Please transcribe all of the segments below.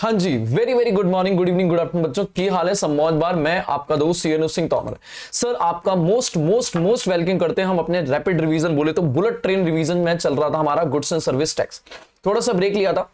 हाँ जी, very very good morning, good evening, good afternoon बच्चों, की हाल है? सब मौज बार। मैं आपका दोस्त सीएनओ सिंह तोमर सर आपका मोस्ट मोस्ट मोस्ट वेलकम करते हैं हम अपने रैपिड रिवीजन, बोले तो बुलेट ट्रेन रिवीजन में चल रहा था हमारा गुड्स एंड सर्विस टैक्स। थोड़ा सा ब्रेक लिया था,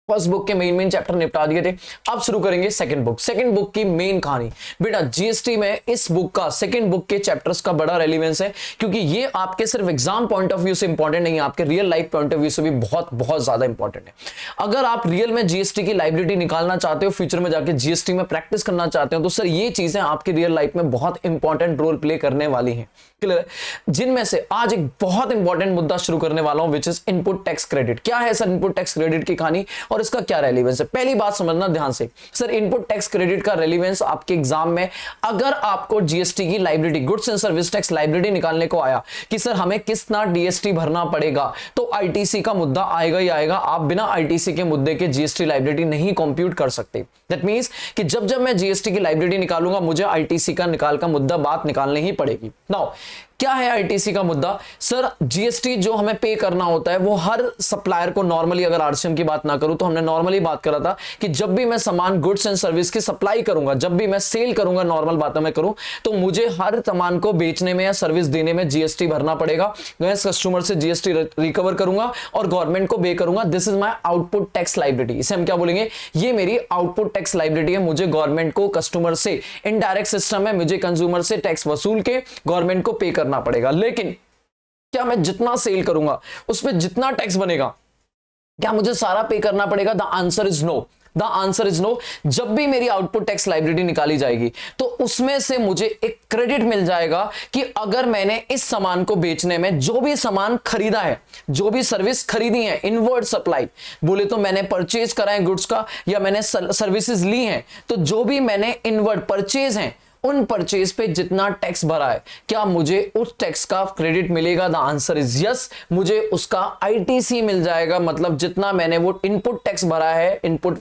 फर्स्ट बुक के मेन चैप्टर निपटा दिए थे। अब शुरू करेंगे सेकंड बुक। सेकंड बुक की मेन कहानी बेटा जीएसटी में इस बुक का सेकंड बुक के चैप्टर्स का बड़ा रेलेवेंस है, क्योंकि ये आपके सिर्फ एग्जाम पॉइंट ऑफ व्यू से इंपॉर्टेंट नहीं है, आपके real life point of view से भी बहुत बहुत ज्यादा इंपॉर्टेंट है। अगर आप रियल में जीएसटी की लाइबिलिटी निकालना चाहते हो, फ्यूचर में जाके जीएसटी में प्रैक्टिस करना चाहते हो, तो सर ये चीजें आपकी रियल लाइफ में बहुत इंपॉर्टेंट रोल प्ले करने वाली हैं। क्लियर है? जिनमें से आज एक बहुत इंपॉर्टेंट मुद्दा शुरू करने वाला हूं, which is input tax credit. क्या है सर इनपुट टैक्स क्रेडिट की कहानी और इसका क्या रेलेवेंस है? पहली बात समझना ध्यान से, सर इनपुट टैक्स क्रेडिट का रेलेवेंस आपके एग्जाम में, अगर आपको जीएसटी की liability, goods and service tax liability निकालने को आया कि सर हमें कितना डीएसटी भरना पड़ेगा, तो आईटीसी का मुद्दा आएगा ही आएगा। आप बिना आईटीसी के मुद्दे के जीएसटी लाइबिलिटी नहीं कंप्यूट कर सकते। दैट मींस कि जब जब मैं जीएसटी की लाइबिलिटी निकालूंगा, मुझे आईटीसी का निकाल का मुद्दा बात निकालनी ही पड़ेगी। नाउ क्या है आईटीसी का मुद्दा? सर जीएसटी जो हमें पे करना होता है वो हर सप्लायर को नॉर्मली, अगर आरसीएम की बात ना करूं तो हमने नॉर्मली बात करा था कि जब भी मैं सामान गुड्स एंड सर्विस की सप्लाई करूंगा, जब भी मैं सेल करूंगा, नॉर्मल बातों में करूं, तो मुझे हर सामान को बेचने में या सर्विस देने में जीएसटी भरना पड़ेगा। मैं कस्टमर से जीएसटी रिकवर करूंगा और गवर्नमेंट को पे करूंगा। This is my output tax liability. इसे हम क्या बोलेंगे? ये मेरी आउटपुट टैक्स लाइबिलिटी है। मुझे गवर्नमेंट को कस्टमर से, इनडायरेक्ट सिस्टम है, मुझे कंज्यूमर से टैक्स वसूल के गवर्नमेंट को पे करना पड़ेगा। लेकिन क्या मैं जितना सेल करूंगा उस पर जितना टैक्स बनेगा, क्या मुझे सारा पे करना पड़ेगा? The answer is no. The answer is no. जब भी मेरी आउटपुट टैक्स लाइबिलिटी निकाली जाएगी तो उसमें से मुझे एक क्रेडिट मिल जाएगा कि अगर मैंने इस सामान को बेचने में जो भी सामान खरीदा है, जो भी सर्विस खरीदी है, इनवर्ड सप्लाई बोले तो मैंने परचेज करा है गुड्स का या मैंने सर्विसेज ली हैं, तो जो भी मैंने इनवर्ड परचेज हैं उन परचेज पे जितना टैक्स भरा है, क्या मुझे उस टैक्स का क्रेडिट मिलेगा? The answer is yes. मुझे उसका आईटीसी मिल जाएगा, मतलब जितना मैंने वो इनपुट टैक्स भरा है इनपुट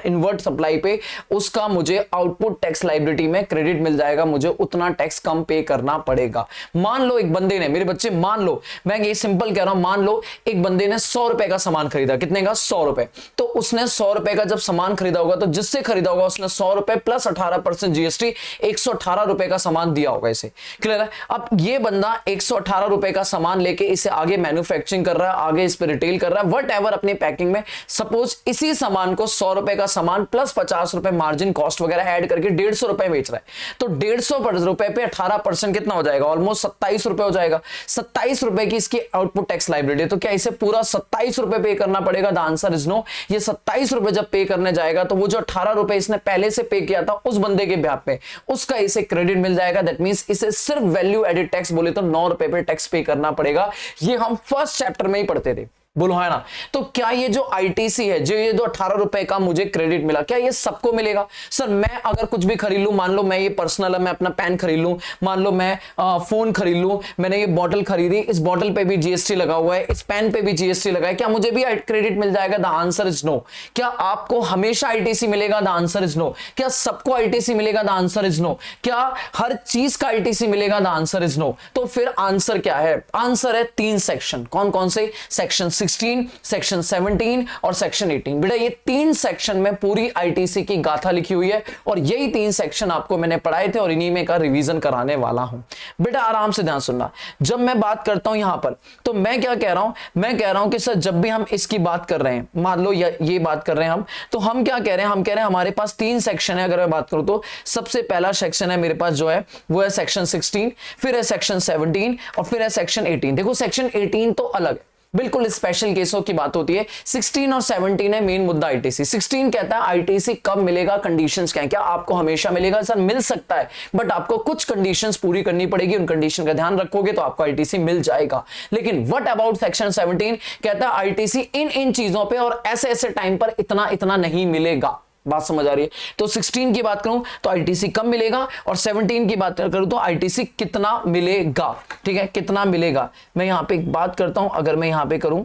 इनवर्ट सप्लाई पे, उसका मुझे आउटपुट टैक्स लाइबिलिटी में क्रेडिट मिल जाएगा। मुझे उतना टैक्स कम पे करना पड़ेगा। मान लो एक बंदे ने, मेरे बच्चे मान लो, मैं ये सिंपल कह रहा हूं, मान लो एक बंदे ने 100 रुपए का सामान खरीदा। कितने का? 100 रुपए। तो उसने 100 रुपए का जब सामान खरीदा होगा, तो जिससे खरीदा होगा उसने 100 रुपए प्लस 18% जीएसटी 118 रुपए का सामान दिया होगा इसे। क्लियर है? अब ये बंदा 118 रुपए का सामान लेके इसे आगे मैन्युफैक्चरिंग कर रहा है, आगे इस पे रिटेल कर रहा है, वट एवर अपनी पैकिंग में। सपोज इसी सामान को 100 रुपए का सामान प्लस 50 रुपए मार्जिन कॉस्ट वगैरह ऐड करके 150 रुपए बेच रहा है। तो 150 रुपए पे 18% कितना हो जाएगा? ऑलमोस्ट 27 रुपए हो जाएगा। 27 रुपए की इसकी आउटपुट टैक्स लाइबिलिटी। तो क्या इसे पूरा 27 रुपए पे करना पड़ेगा? The answer is no. ये 27 रुपए जब पे करने जाएगा तो वो जो 18 रुपए इसने पहले से पे किया था उस बंदे के ब्याह पे, उसका इसे क्रेडिट मिल जाएगा। दैट मींस इसे सिर्फ वैल्यू एडेड टैक्स बोले तो 9 रुपए पे टैक्स पे करना पड़ेगा। ये हम फर्स्ट चैप्टर में ही पढ़ते थे, बोलो है ना? तो क्या ये जो आईटीसी है, जो ये 18 रुपए का मुझे क्रेडिट मिला, क्या ये सबको मिलेगा? सर मैं अगर कुछ भी खरीद लूं, मान लो मैं ये पर्सनल है, मैं अपना पेन खरीद लूं, मान लो मैं फोन खरीद लूं, मैंने ये बॉटल खरीदी, इस बॉटल पे भी जीएसटी लगा हुआ है, इस पेन पे भी जीएसटी लगा है, क्या मुझे भी क्रेडिट मिल जाएगा? The answer is no. क्या आपको हमेशा आईटीसी मिलेगा? The answer is no. क्या सबको आईटीसी मिलेगा? The answer is no. क्या हर चीज का आईटीसी मिलेगा? The answer is no. तो फिर आंसर क्या है? आंसर है 3 सेक्शन। कौन कौन से? सेक्शन 16, सेक्शन 17 और सेक्शन 18। बेटा ये 3 सेक्शन में पूरी आईटीसी की गाथा लिखी हुई है और यही 3 सेक्शन आपको मैंने पढ़ाए थे और इन्हीं में का रिवीजन कराने वाला हूं। बेटा आराम से ध्यान सुनना। जब मैं बात करता हूं यहां पर, तो मैं क्या कह रहा हूं? मैं कह रहा हूं कि सर जब भी हम इसकी बात कर रहे हैं, मान लो ये बात कर रहे हैं हम, तो हम क्या कह रहे हैं? हम कह रहे हैं हमारे पास 3 सेक्शन है। अगर मैं बात करूं तो सबसे पहला सेक्शन है मेरे पास जो है वो है सेक्शन 16, फिर है सेक्शन 17 और फिर है सेक्शन 18। देखो सेक्शन 18 तो अलग है, बिल्कुल स्पेशल केसों की बात होती है। 16 और 17 है मेन मुद्दा आईटीसी। 16 कहता है आईटीसी कब मिलेगा, कंडीशंस क्या है, क्या आपको हमेशा मिलेगा? सर मिल सकता है, बट आपको कुछ कंडीशंस पूरी करनी पड़ेगी, उन कंडीशन का ध्यान रखोगे तो आपको आईटीसी मिल जाएगा। लेकिन व्हाट अबाउट सेक्शन 17? कहता है आईटीसी इन चीजों पे और ऐसे ऐसे टाइम पर इतना इतना नहीं मिलेगा। बात समझ आ रही है? तो 16 की बात करूं तो आईटीसी कम मिलेगा और 17 की बात करूं तो आईटीसी कितना मिलेगा। ठीक है, कितना मिलेगा? मैं यहां पे एक बात करता हूं, अगर मैं यहां पे करूं,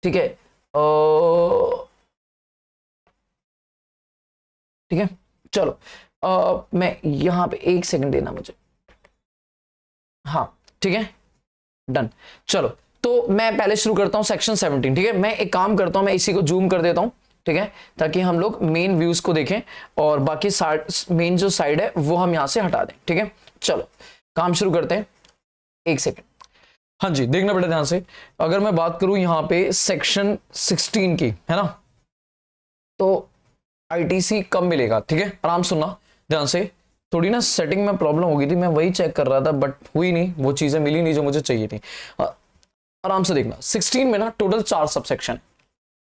ठीक है, ठीक है, चलो मैं यहां पे 1 सेकंड देना मुझे। हाँ ठीक है, डन। चलो तो मैं पहले शुरू करता हूं सेक्शन 17। ठीक है, मैं एक काम करता हूं, मैं इसी को जूम कर देता हूं। ठीक है, ताकि हम लोग मेन व्यूज को देखें और बाकी मेन जो साइड है वो हम यहां से हटा दें। ठीक है, चलो काम शुरू करते हैं। एक सेकेंड, हाँ जी, देखना बेटा ध्यान से। अगर मैं बात करूं यहां पे सेक्शन 16 की, है ना, तो आईटीसी कब मिलेगा? ठीक है, आराम सुनना ध्यान से। थोड़ी ना सेटिंग में प्रॉब्लम हो गई थी, मैं वही चेक कर रहा था बट हुई नहीं, वो चीजें मिली नहीं जो मुझे चाहिए थी। आराम से देखना, 16 में ना टोटल 4 सबसेक्शन,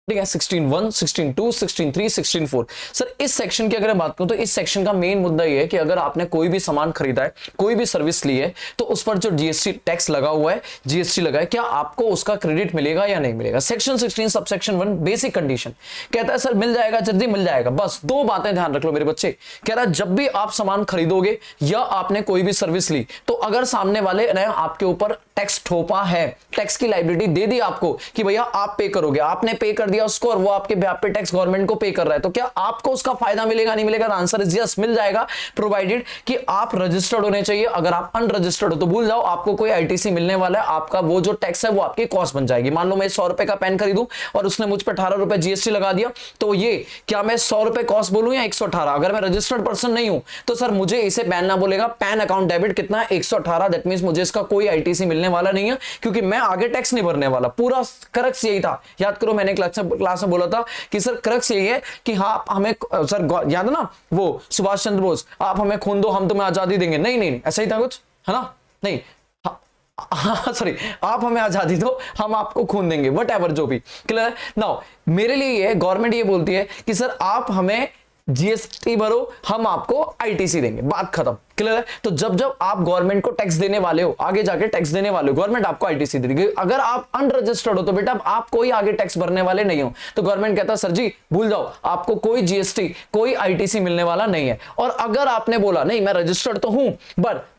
ठीक है, 16(1), 16(2), 16(3), 16(4). सर इस सेक्शन की अगर मैं बात करूं तो इस सेक्शन का मेन मुद्दा ये है कि अगर आपने कोई भी सामान खरीदा है, कोई भी सर्विस ली है, तो उस पर जो जीएसटी टैक्स लगा हुआ है, जीएसटी लगा है, क्या आपको उसका क्रेडिट मिलेगा या नहीं मिलेगा? सेक्शन 16 सबसेक्शन 1 बेसिक कंडीशन कहता है सर मिल जाएगा जल्दी, मिल जाएगा। बस 2 बातें ध्यान रख लो मेरे बच्चे। कह रहा है जब भी आप सामान खरीदोगे या आपने कोई भी सर्विस ली, तो अगर सामने वाले ने आपके ऊपर टैक्स ठोपा है, टैक्स की लाइबिलिटी दे दी आपको कि भैया आप पे करोगे, आपने पे कर दिया उसको और वो आपके बेहाफ पे टैक्स गवर्नमेंट को पे कर रहा है, तो क्या आपको उसका फायदा मिलेगा नहीं मिलेगा? आंसर इज यस, मिल जाएगा, प्रोवाइडेड कि आप रजिस्टर्ड होने चाहिए। अगर आप अनरजिस्टर्ड हो तो भूल जाओ, आपको कोई आईटीसी मिलने वाला है, आपका वो जो टैक्स है वो आपकी कॉस्ट बन जाएगी। मान लो मैं 100 रुपए का पेन खरीदूं और उसने मुझ पर 18 रुपए जीएसटी लगा दिया, तो ये क्या मैं 100 रुपए कॉस्ट बोलूं या 118? अगर मैं रजिस्टर्ड पर्सन नहीं हूं तो सर मुझे इसे पैन ना बोलेगा, पैन अकाउंट डेबिट कितना है 118, दैट मींस मुझे इसका कोई आईटीसी मिलने वाला नहीं है, क्योंकि मैं आगे टैक्स नहीं भरने वाला। पूरा क्रक्स यही था, याद करो मैंने क्लास में बोला था कि सर क्रक्स यही है कि हाँ हमें, सर याद है ना वो सुभाष चंद्र बोस, आप हमें खून दो हम तुम्हें आजादी देंगे, नहीं नहीं ऐसा ही था कुछ, है ना? नहीं, हाँ सॉरी, आप हमें आजादी दो हम आपको खून देंगे, वट एवर, जो भी क्लियर। नाउ मेरे लिए ये गवर्नमेंट ये बोलती है कि सर आप हमें जीएसटी भरो हम आपको आईटीसी देंगे, बात खत्म, क्लियर है? तो जब जब आप गवर्नमेंट को टैक्स देने वाले हो, आगे जाके टैक्स देने वाले हो, गवर्नमेंट आपको आईटीसी दे देगी। अगर आप अनरजिस्टर्ड हो तो बेटा आप कोई आगे टैक्स भरने वाले नहीं हो, तो गवर्नमेंट कहता है सर जी भूल जाओ, आपको कोई जीएसटी कोई आईटीसी मिलने वाला नहीं है। और अगर आपने बोला नहीं मैं रजिस्टर्ड तो हूं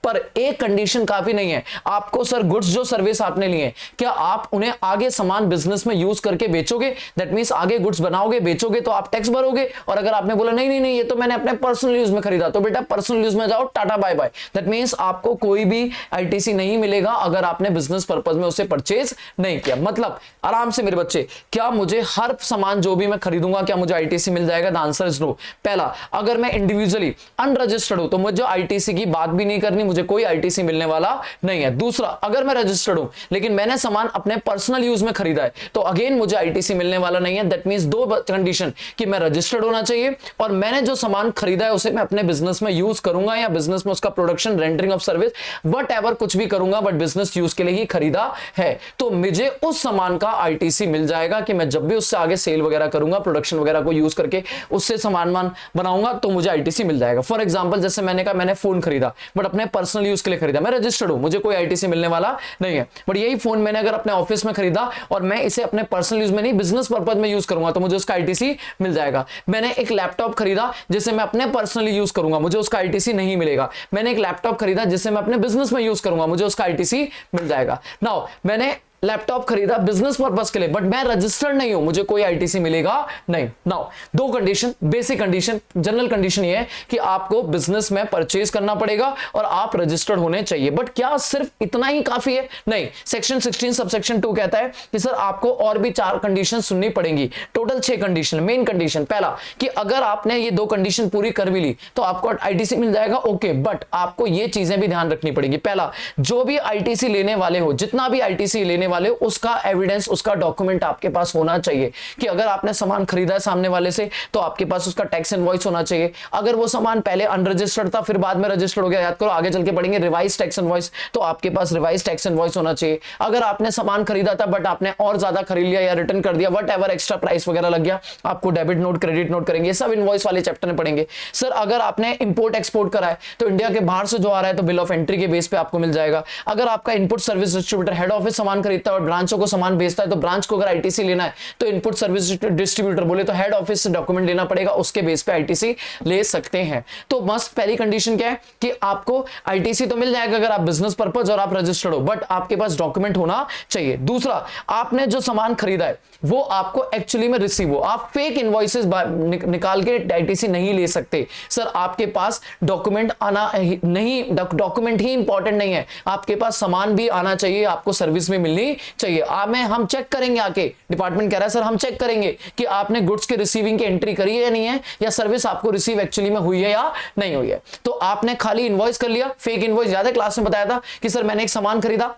पर एक कंडीशन काफी नहीं है, आपको सर गुड्स जो सर्विस आपने लिए क्या आप उन्हें आगे सामान बिजनेस में यूज करके बेचोगे? दैट मींस आगे गुड्स बनाओगे बेचोगे तो आप टैक्स भरोगे। और अगर आपने बोला नहीं नहीं नहीं ये तो मैंने अपने पर्सनल यूज में खरीदा, तो बेटा पर्सनल यूज में जाओ, tata bye bye. That means आपको कोई भी आईटीसी नहीं मिलेगा अगर आपने बिजनेस पर्पस में उसे परचेज नहीं किया। मतलब आराम से मेरे बच्चे, क्या मुझे हर सामान जो भी मैं खरीदूंगा क्या मुझे आईटीसी मिल जाएगा? The answer is no. पहला, अगर मैं इंडिविजुअली अनरजिस्टर्ड हूं तो मुझे आईटीसी की बात भी नहीं करनी, मुझे कोई आईटीसी मिलने वाला नहीं है। दूसरा, अगर मैं रजिस्टर्ड हूं लेकिन मैंने सामान अपने पर्सनल यूज में खरीदा है तो अगेन मुझे आईटीसी मिलने वाला नहीं है। दैट मींस 2 कंडीशन कि मैं रजिस्टर्ड होना चाहिए और मैंने जो सामान खरीदा है उसे मैं अपने बिजनेस में यूज करूंगा या बिजनेस में उसका production, rendering of service, what ever कुछ भी करूंगा बट बिजनेस यूज के लिए ही खरीदा है, तो मुझे उस सामान का आईटीसी मिल जाएगा कि मैं जब भी उससे आगे सेल वगैरह करूंगा, प्रोडक्शन वगैरह को यूज करके उससे सामान बनाऊंगा तो मुझे आईटीसी मिल जाएगा। फॉर एग्जांपल जैसे मैंने कहा मैंने फोन खरीदा बट अपने पर्सनल यूज के लिए खरीदा, मैं रजिस्टर्ड हूं, मुझे कोई आईटीसी मिलने वाला नहीं है। बट यही फोन मैंने अगर अपने ऑफिस में खरीदा और मैं इसे अपने पर्सनल यूज में नहीं बिजनेस पर्पज में यूज करूंगा तो मुझे उसका आईटीसी मिल जाएगा। मैंने एक लैपटॉप खरीदा जिसे मैं अपने पर्सनली यूज करूंगा, मुझे उसका आईटीसी नहीं मिलेगा। मैंने एक लैपटॉप खरीदा जिसे मैं अपने बिजनेस में यूज करूंगा, मुझे उसका आईटीसी मिल जाएगा। नाउ मैंने लैपटॉप खरीदा बिजनेस पर्पस के लिए बट मैं रजिस्टर्ड नहीं हूं, मुझे कोई आईटीसी मिलेगा नहीं। Now 2 condition, basic condition, general condition ये है कि आपको बिजनेस में परचेज करना पड़ेगा और आप रजिस्टर्ड होने चाहिए। बट क्या सिर्फ इतना ही काफी है? नहीं, सेक्शन 16 सबसेक्शन 2 कहता है कि सर आपको और भी 4 कंडीशन सुननी पड़ेंगी। Total 6 condition. मेन कंडीशन, पहला कि अगर आपने ये 2 कंडीशन पूरी कर भी ली तो आपको आईटीसी मिल जाएगा, ओके, बट आपको ये चीजें भी ध्यान रखनी पड़ेगी। पहला, जो भी आईटीसी लेने वाले हो, जितना भी आईटीसी लेने वाले उसका एविडेंस, उसका डॉक्यूमेंट आपके पास होना चाहिए कि अगर आपने सामान खरीदा है सामने वाले से तो आपके पास उसका टैक्स इनवॉइस होना चाहिए। अगर वो सामान पहले अनरजिस्टर्ड था फिर बाद में रजिस्टर्ड हो गया, याद करो आगे चल के पढ़ेंगे रिवाइज टैक्स इनवॉइस, तो आपके पास रिवाइज टैक्स इनवॉइस होना चाहिए। अगर आपने सामान खरीदा था बट आपने और ज्यादा खरीद लिया या रिटर्न कर दिया, वट एवर एक्स्ट्रा प्राइस वगैरह लग गया, आपको डेबिट नोट क्रेडिट नोट करेंगे, सब इनवॉइस वाले चैप्टर में पढ़ेंगे। सर अगर आपने इंपोर्ट एक्सपोर्ट करा है तो इंडिया के बाहर से जो आ रहा है तो बिल ऑफ एंट्री के बेस पे आपको मिल जाएगा। अगर आपका input service distributor head office सामान खरीदता है और ब्रांचों को सामान बेचता है तो ब्रांच को अगर आईटीसी लेना है तो इनपुट सर्विस डिस्ट्रीब्यूटर बोले तो हेड ऑफिस से डॉक्यूमेंट लेना पड़ेगा, उसके बेस पे आईटीसी ले सकते हैं। तो मस्त पहली कंडीशन क्या है कि आपको आईटीसी तो मिल जाएगा अगर आप बिजनेस पर्पस और आप रजिस्टर्ड हो, बट आपके पास डॉक्यूमेंट होना चाहिए। दूसरा, आपने जो सामान खरीदा है वो आपको एक्चुअली में रिसीव हो, आप फेक इनवॉइसेस निकाल के आईटीसी नहीं ले सकते। सर आपके पास डॉक्यूमेंट नहीं, डॉक्यूमेंट ही इंपॉर्टेंट नहीं है, आपके पास सामान भी आना चाहिए, आपको सर्विस भी मिलनी होनी चाहिए। हम चेक करेंगे आके, डिपार्टमेंट कह रहा है सर हम चेक करेंगे कि आपने गुड्स के रिसीविंग की एंट्री करी है या नहीं है, या सर्विस आपको रिसीव एक्चुअली में हुई है या नहीं हुई है। तो आपने खाली इनवॉइस कर लिया, फेक इनवॉइस। याद है क्लास में बताया था कि सर मैंने एक सामान खरीदा,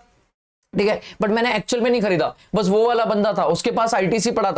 ठीक है, बट मैंने एक्चुअल में नहीं खरीदा, बस वो वाला बंदा था, उसके पास आईटीसी पड़ा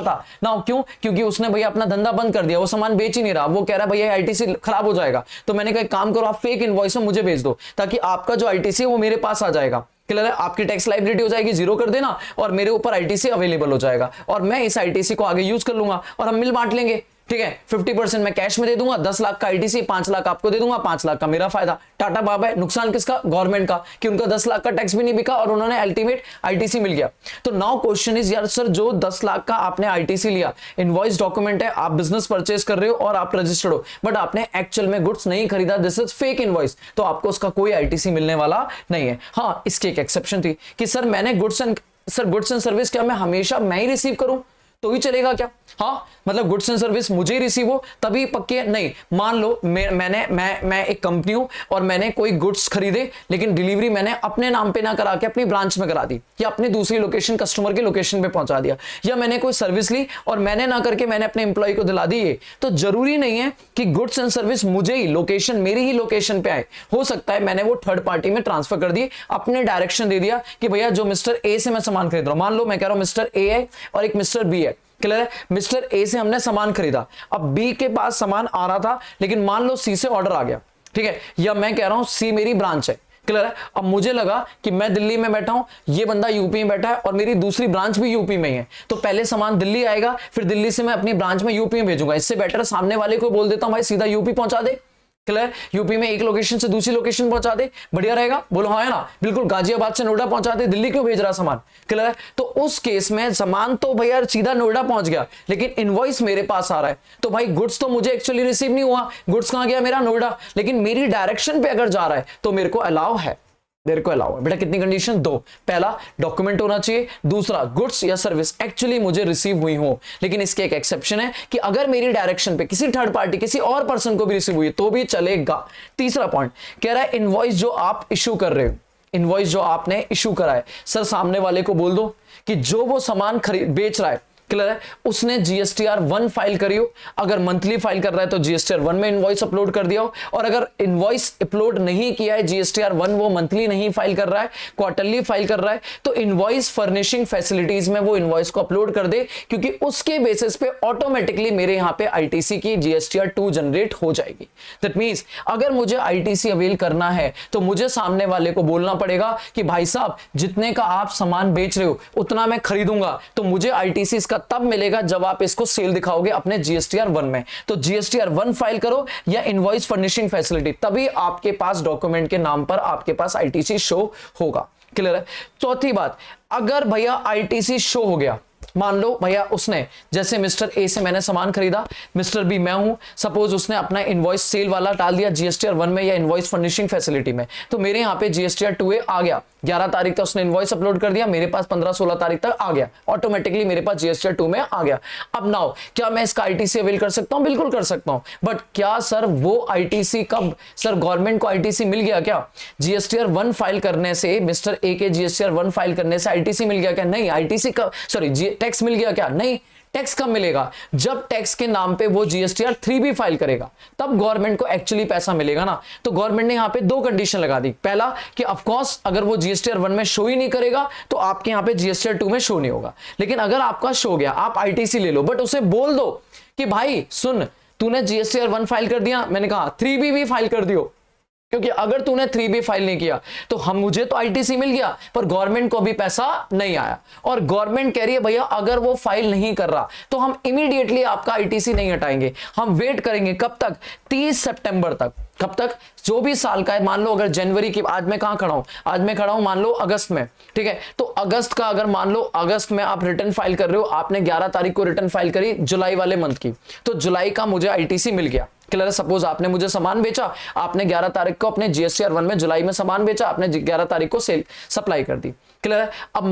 था, ना क्यों? क्योंकि उसने भैया अपना धंधा बंद कर दिया, वो सामान बेच ही नहीं रहा, वो कह रहा है भैया आईटीसी खराब हो जाएगा। तो मैंने कहा एक काम करो, आप फेक इनवॉइस में मुझे भेज दो, ताकि आपका जो आईटीसी है वो मेरे पास आ जाएगा। क्लियर है? आपकी टैक्स लायबिलिटी हो जाएगी, जीरो कर देना, और मेरे ऊपर आईटीसी अवेलेबल हो जाएगा, और मैं इस आईटीसी को आगे यूज कर लूंगा और हम मिल बांट लेंगे। ठीक है, 50% मैं कैश में दे दूंगा, 10 लाख का आईटीसी, 5 लाख आपको दे दूंगा, 5 लाख का मेरा फायदा। टाटा बाबा है, नुकसान किसका? गवर्नमेंट का, कि उनका 10 लाख का टैक्स भी नहीं बिका और उन्होंने अल्टीमेट आईटीसी मिल गया। तो नाउ क्वेश्चन इज यार सर जो 10 लाख का आपने आईटीसी लिया, इनवॉइस डॉक्यूमेंट है, आप बिजनेस परचेज कर रहे हो और आप रजिस्टर्ड हो, बट आपने एक्चुअल में गुड्स नहीं खरीदा, दिस इज फेक इनवॉइस, तो आपको उसका कोई आईटीसी मिलने वाला नहीं है। हाँ, इसकी एक एक्सेप्शन थी कि सर मैंने गुड्स एंड सर्विस क्या मैं हमेशा मैं ही रिसीव करूं तो ही चलेगा क्या? हाँ, मतलब गुड्स एंड सर्विस मुझे रिसीव हो तभी पक्के नहीं। मान लो मैं एक कंपनी हूं और मैंने कोई गुड्स खरीदे, लेकिन डिलीवरी मैंने अपने नाम पे ना करा के अपनी ब्रांच में करा दी, या अपनी दूसरी लोकेशन कस्टमर के लोकेशन पे पहुंचा दिया, या मैंने कोई सर्विस ली और मैंने ना करके मैंने अपने एम्प्लॉय को दिला दी। ये तो जरूरी नहीं है कि गुड्स एंड सर्विस मुझे ही लोकेशन, मेरी ही लोकेशन पे आए। हो सकता है मैंने वो थर्ड पार्टी में ट्रांसफर कर दी, अपने डायरेक्शन दे दिया कि भैया जो मिस्टर ए से मैं सामान खरीद रहा हूं, मान लो मैं कह रहा हूं मिस्टर ए है और एक मिस्टर बी है। क्लियर है? मिस्टर ए से हमने सामान खरीदा, अब बी के पास सामान आ रहा था, लेकिन मान लो सी से ऑर्डर आ गया, ठीक है, या मैं कह रहा हूं सी मेरी ब्रांच है। क्लियर है? अब मुझे लगा कि मैं दिल्ली में बैठा हूं, ये बंदा यूपी में बैठा है और मेरी दूसरी ब्रांच भी यूपी में ही है, तो पहले सामान दिल्ली आएगा, फिर दिल्ली से मैं अपनी ब्रांच में यूपी में भेजूंगा। इससे बेटर सामने वाले को बोल देता हूं भाई सीधा यूपी पहुंचा दे। क्लियर? यूपी में एक लोकेशन से दूसरी लोकेशन पहुंचा दे, बढ़िया रहेगा। बोलो हाँ है ना? बिल्कुल। गाजियाबाद से नोएडा पहुंचा दे, दिल्ली क्यों भेज रहा सामान? क्लियर है? तो उस केस में सामान तो भैया सीधा नोएडा पहुंच गया, लेकिन इनवॉइस मेरे पास आ रहा है, तो भाई गुड्स तो मुझे एक्चुअली रिसीव नहीं हुआ, गुड्स कहां गया? मेरा नोएडा, लेकिन मेरी डायरेक्शन पे अगर जा रहा है तो मेरे को अलाउ है। बेटा कितनी कंडीशन? 2। पहला, डॉक्यूमेंट होना चाहिए, दूसरा गुड्स या सर्विस एक्चुअली मुझे रिसीव हुई हो। लेकिन इसके एक एक्सेप्शन है कि अगर मेरी डायरेक्शन पे किसी थर्ड पार्टी, किसी और पर्सन को भी रिसीव हुई तो भी चलेगा। तीसरा पॉइंट कह रहा है इनवॉइस जो आप इशू कर रहे हो, इनवॉइस जो आपने इशू करा है, सर सामने वाले को बोल दो कि जो वो सामान बेच रहा है, क्लियर है, उसने जीएसटीआर 1 फाइल करी हो। अगर मंथली फाइल कर रहा है तो जीएसटीआर 1 में इनवॉइस अपलोड कर दिया हो, और अगर इनवॉइस अपलोड नहीं किया है जीएसटीआर 1, वो मंथली नहीं फाइल कर रहा है, क्वार्टरली फाइल कर रहा है, तो इनवॉइस फर्निशिंग फैसिलिटीज में वो इनवॉइस को अपलोड कर दे, क्योंकि उसके बेसिस पे ऑटोमेटिकली मेरे यहां पे आईटीसी की जीएसटीआर 2 जनरेट हो जाएगी। दैट मींस अगर मुझे आईटीसी अवेल करना है तो मुझे सामने वाले को बोलना पड़ेगा कि भाई साहब जितने का आप सामान बेच रहे हो उतना मैं खरीदूंगा, तो मुझे आईटीसी तब मिलेगा जब आप इसको सेल दिखाओगे अपने जीएसटीआर 1 में। तो जीएसटीआर 1 फाइल करो या इनवॉइस फर्निशिंग फैसिलिटी, तभी आपके पास डॉक्यूमेंट के नाम पर आपके पास आईटीसी शो होगा। क्लियर है? चौथी बात, अगर भैया आईटीसी शो हो गया, मान लो भैया उसने, जैसे मिस्टर ए से मैंने सामान खरीदा, मिस्टर बी मैं हूं, सपोज उसने अपना इनवॉइस सेल वाला डाल दिया जीएसटीआर 1 में या इनवॉइस फर्निशिंग फैसिलिटी में, तो मेरे यहां पे जीएसटीआर 2A आ गया। 11 तारीख तक उसने इनवॉइस अपलोड कर दिया, मेरे पास 15-16 तारीख तक आ गया, ऑटोमेटिकली मेरे पास जीएसटीआर 2 में आ गया। अब नाउ क्या मैं इसका आईटीसी अवेल कर सकता हूं? बिल्कुल कर सकता हूं, बट क्या सर वो आईटीसी कब? सर गवर्नमेंट को आईटीसी मिल गया क्या? जीएसटीआर 1 फाइल करने से, मिस्टर ए के जीएसटीआर 1 फाइल करने से आईटीसी मिल गया क्या? नहीं। आईटीसी कब, सॉरी टैक्स मिल गया क्या? नहीं। टैक्स कब मिलेगा? जब टैक्स के नाम पे वो जीएसटीआर 3 भी फाइल करेगा, तब गवर्नमेंट को एक्चुअली पैसा मिलेगा ना। तो गवर्नमेंट ने यहां पे 2 कंडीशन लगा दी। पहला कि ऑफ कोर्स अगर वो जीएसटीआर 1 में शो ही नहीं करेगा तो आपके यहां पे जीएसटीआर 2 में शो नहीं होगा, लेकिन अगर आपका शो गया, आप आईटीसी ले लो, बट उसे बोल दो कि भाई सुन, तूने जीएसटीआर 1 फाइल कर दिया, मैंने कहा 3B भी फाइल कर दियो, क्योंकि अगर तूने 3B फाइल नहीं किया तो मुझे तो आईटीसी मिल गया पर गवर्नमेंट को भी पैसा नहीं आया, और गवर्नमेंट कह रही है भैया अगर वो फाइल नहीं कर रहा तो हम इमीडिएटली आपका आईटीसी नहीं हटाएंगे, हम वेट करेंगे कब तक? 30 सितंबर तक। कब तक? जो भी साल का है, मान लो अगर जनवरी की, आज मैं कहां खड़ा हूं? आज मैं खड़ा हूं मान लो अगस्त में, ठीक है, तो अगस्त का अगर मान लो अगस्त में आप रिटर्न फाइल कर रहे हो, आपने 11 तारीख को रिटर्न फाइल करी जुलाई वाले मंथ की, तो जुलाई का मुझे आईटीसी मिल गया, क्लियर है? सपोज आपने मुझे सामान बेचा, आपने 11 तारीख को अपने जीएसटीआर 1 में जुलाई में सामान बेचा, आपने 11 तारीख को सेल सप्लाई कर दी। क्लियर है? अब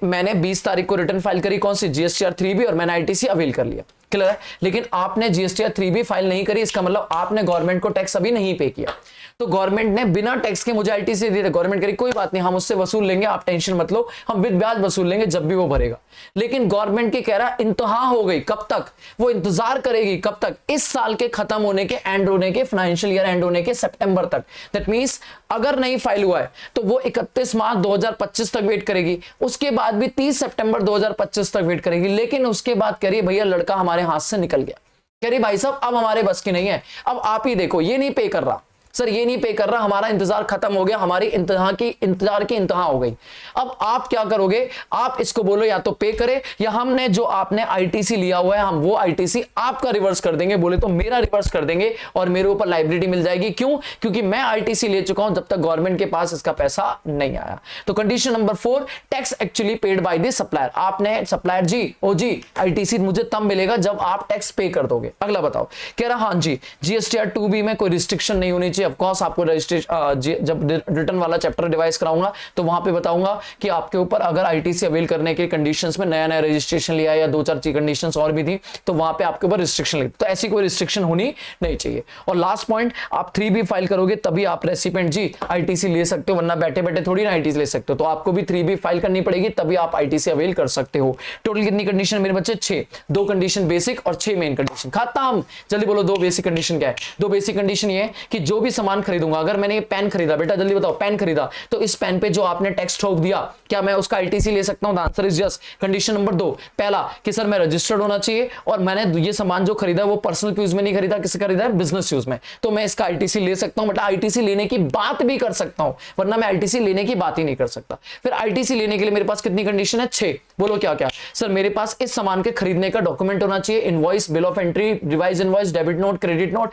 मैंने 20 तारीख को रिटर्न फाइल करी, कौन सी? जीएसटीआर 3B, और मैंने आईटीसी अवेल कर लिया। क्लियर है? लेकिन आपने जीएसटीआर 3B फाइल नहीं करी, इसका मतलब आपने गवर्नमेंट को टैक्स अभी नहीं पे किया। तो गवर्नमेंट ने बिना टैक्स के मुझे आईटीसी दे दिया। गवर्नमेंट करी कोई बात नहीं, हम उससे वसूल लेंगे, आप टेंशन मत लो, हम विद ब्याज वसूल लेंगे जब भी वो भरेगा। लेकिन गवर्नमेंट की कह रहा इंतहा हो गई, कब तक? वो इंतजार करेगी कब तक? इस साल के खत्म होने के, एंड होने के, फाइनेंशियल ईयर एंड होने के सितंबर तक। दैट मींस अगर नहीं फाइल हुआ है तो वो 31 मार्च 2025 तक वेट करेगी, उसके बाद भी 30 सितंबर 2025 तक वेट करेगी। लेकिन उसके बाद कह रही भैया लड़का हमारे हाथ से निकल गया, कह रही भाई साहब अब हमारे बस की नहीं है, अब आप ही देखो, ये नहीं पे कर रहा सर, ये नहीं पे कर रहा, हमारा इंतजार खत्म हो गया, हमारी इंतजार की इंतहा हो गई। अब आप क्या करोगे? आप इसको बोलो या तो पे करे, या हमने जो आपने आईटीसी लिया हुआ है, हम वो आईटीसी आपका रिवर्स कर देंगे। बोले तो मेरा रिवर्स कर देंगे और मेरे ऊपर लायबिलिटी मिल जाएगी। क्यों? क्योंकि मैं आईटीसी ले चुका हूं जब तक गवर्नमेंट के पास इसका पैसा नहीं आया। तो condition number 4, tax actually paid by the supplier. आपने सप्लायर जी, ओ जी आईटीसी मुझे तब मिलेगा जब आप टैक्स पे कर दोगे। अगला बताओ, कह रहा हाँ जी जीएसटीआर 2B में कोई रिस्ट्रिक्शन नहीं होनी चाहिए। ऑफ कोर्स आपको रजिस्ट्रेशन जब रिटर्न वाला चैप्टर डिवाइस कराऊंगा तो वहां पे बताऊंगा कि आपके ऊपर अगर आईटीसी अवेल करने के कंडीशंस में नया नया रजिस्ट्रेशन लिया या 2-4 कंडीशंस और भी थी तो वहां पे आपके ऊपर रिस्ट्रिक्शन लगी, तो ऐसी कोई रिस्ट्रिक्शन होनी नहीं चाहिए। और लास्ट पॉइंट, आप 3B फाइल करोगे तभी आप रेसिपेंट जी आईटीसी ले सकते हो, वरना बैठे बैठे थोड़ी ना आईटीसी ले सकते हो। तो आपको भी 3B फाइल करनी पड़ेगी तभी आप आईटीसी अवेल कर सकते हो। टोटल कितनी कंडीशन मेरे बच्चे? 6। 2 कंडीशन बेसिक और 6 मेन कंडीशन। खत्म। जल्दी बोलो 2 बेसिक कंडीशन क्या है? 2 बेसिक कंडीशन ये है कि जो भी सामान खरीदूंगा, अगर मैंने ये पेन खरीदा, बेटा जल्दी बताओ, पेन खरीदा तो इस पेन पे जो आपने टैक्स ठोक दिया, क्या मैं उसका आईटीसी ले सकता हूं? The answer is yes. Condition number 2, पहला कि सर मैं रजिस्टर्ड होना चाहिए और मैंने ये सामान जो खरीदा वो पर्सनल यूज में नहीं खरीदा, किसी खरीदा है बिजनेस यूज में, तो मैं इसका आईटीसी ले सकता हूं। बेटा आईटीसी लेने की बात भी कर सकता हूं, वरना मैं आईटीसी लेने की बात ही नहीं कर सकता। फिर आईटीसी लेने के लिए मेरे पास कितनी कंडीशन है? 6। बोलो क्या क्या? सर मेरे पास इस सामान के खरीदने का डॉक्यूमेंट होना चाहिए, invoice, bill of entry, revise invoice, debit note, credit note,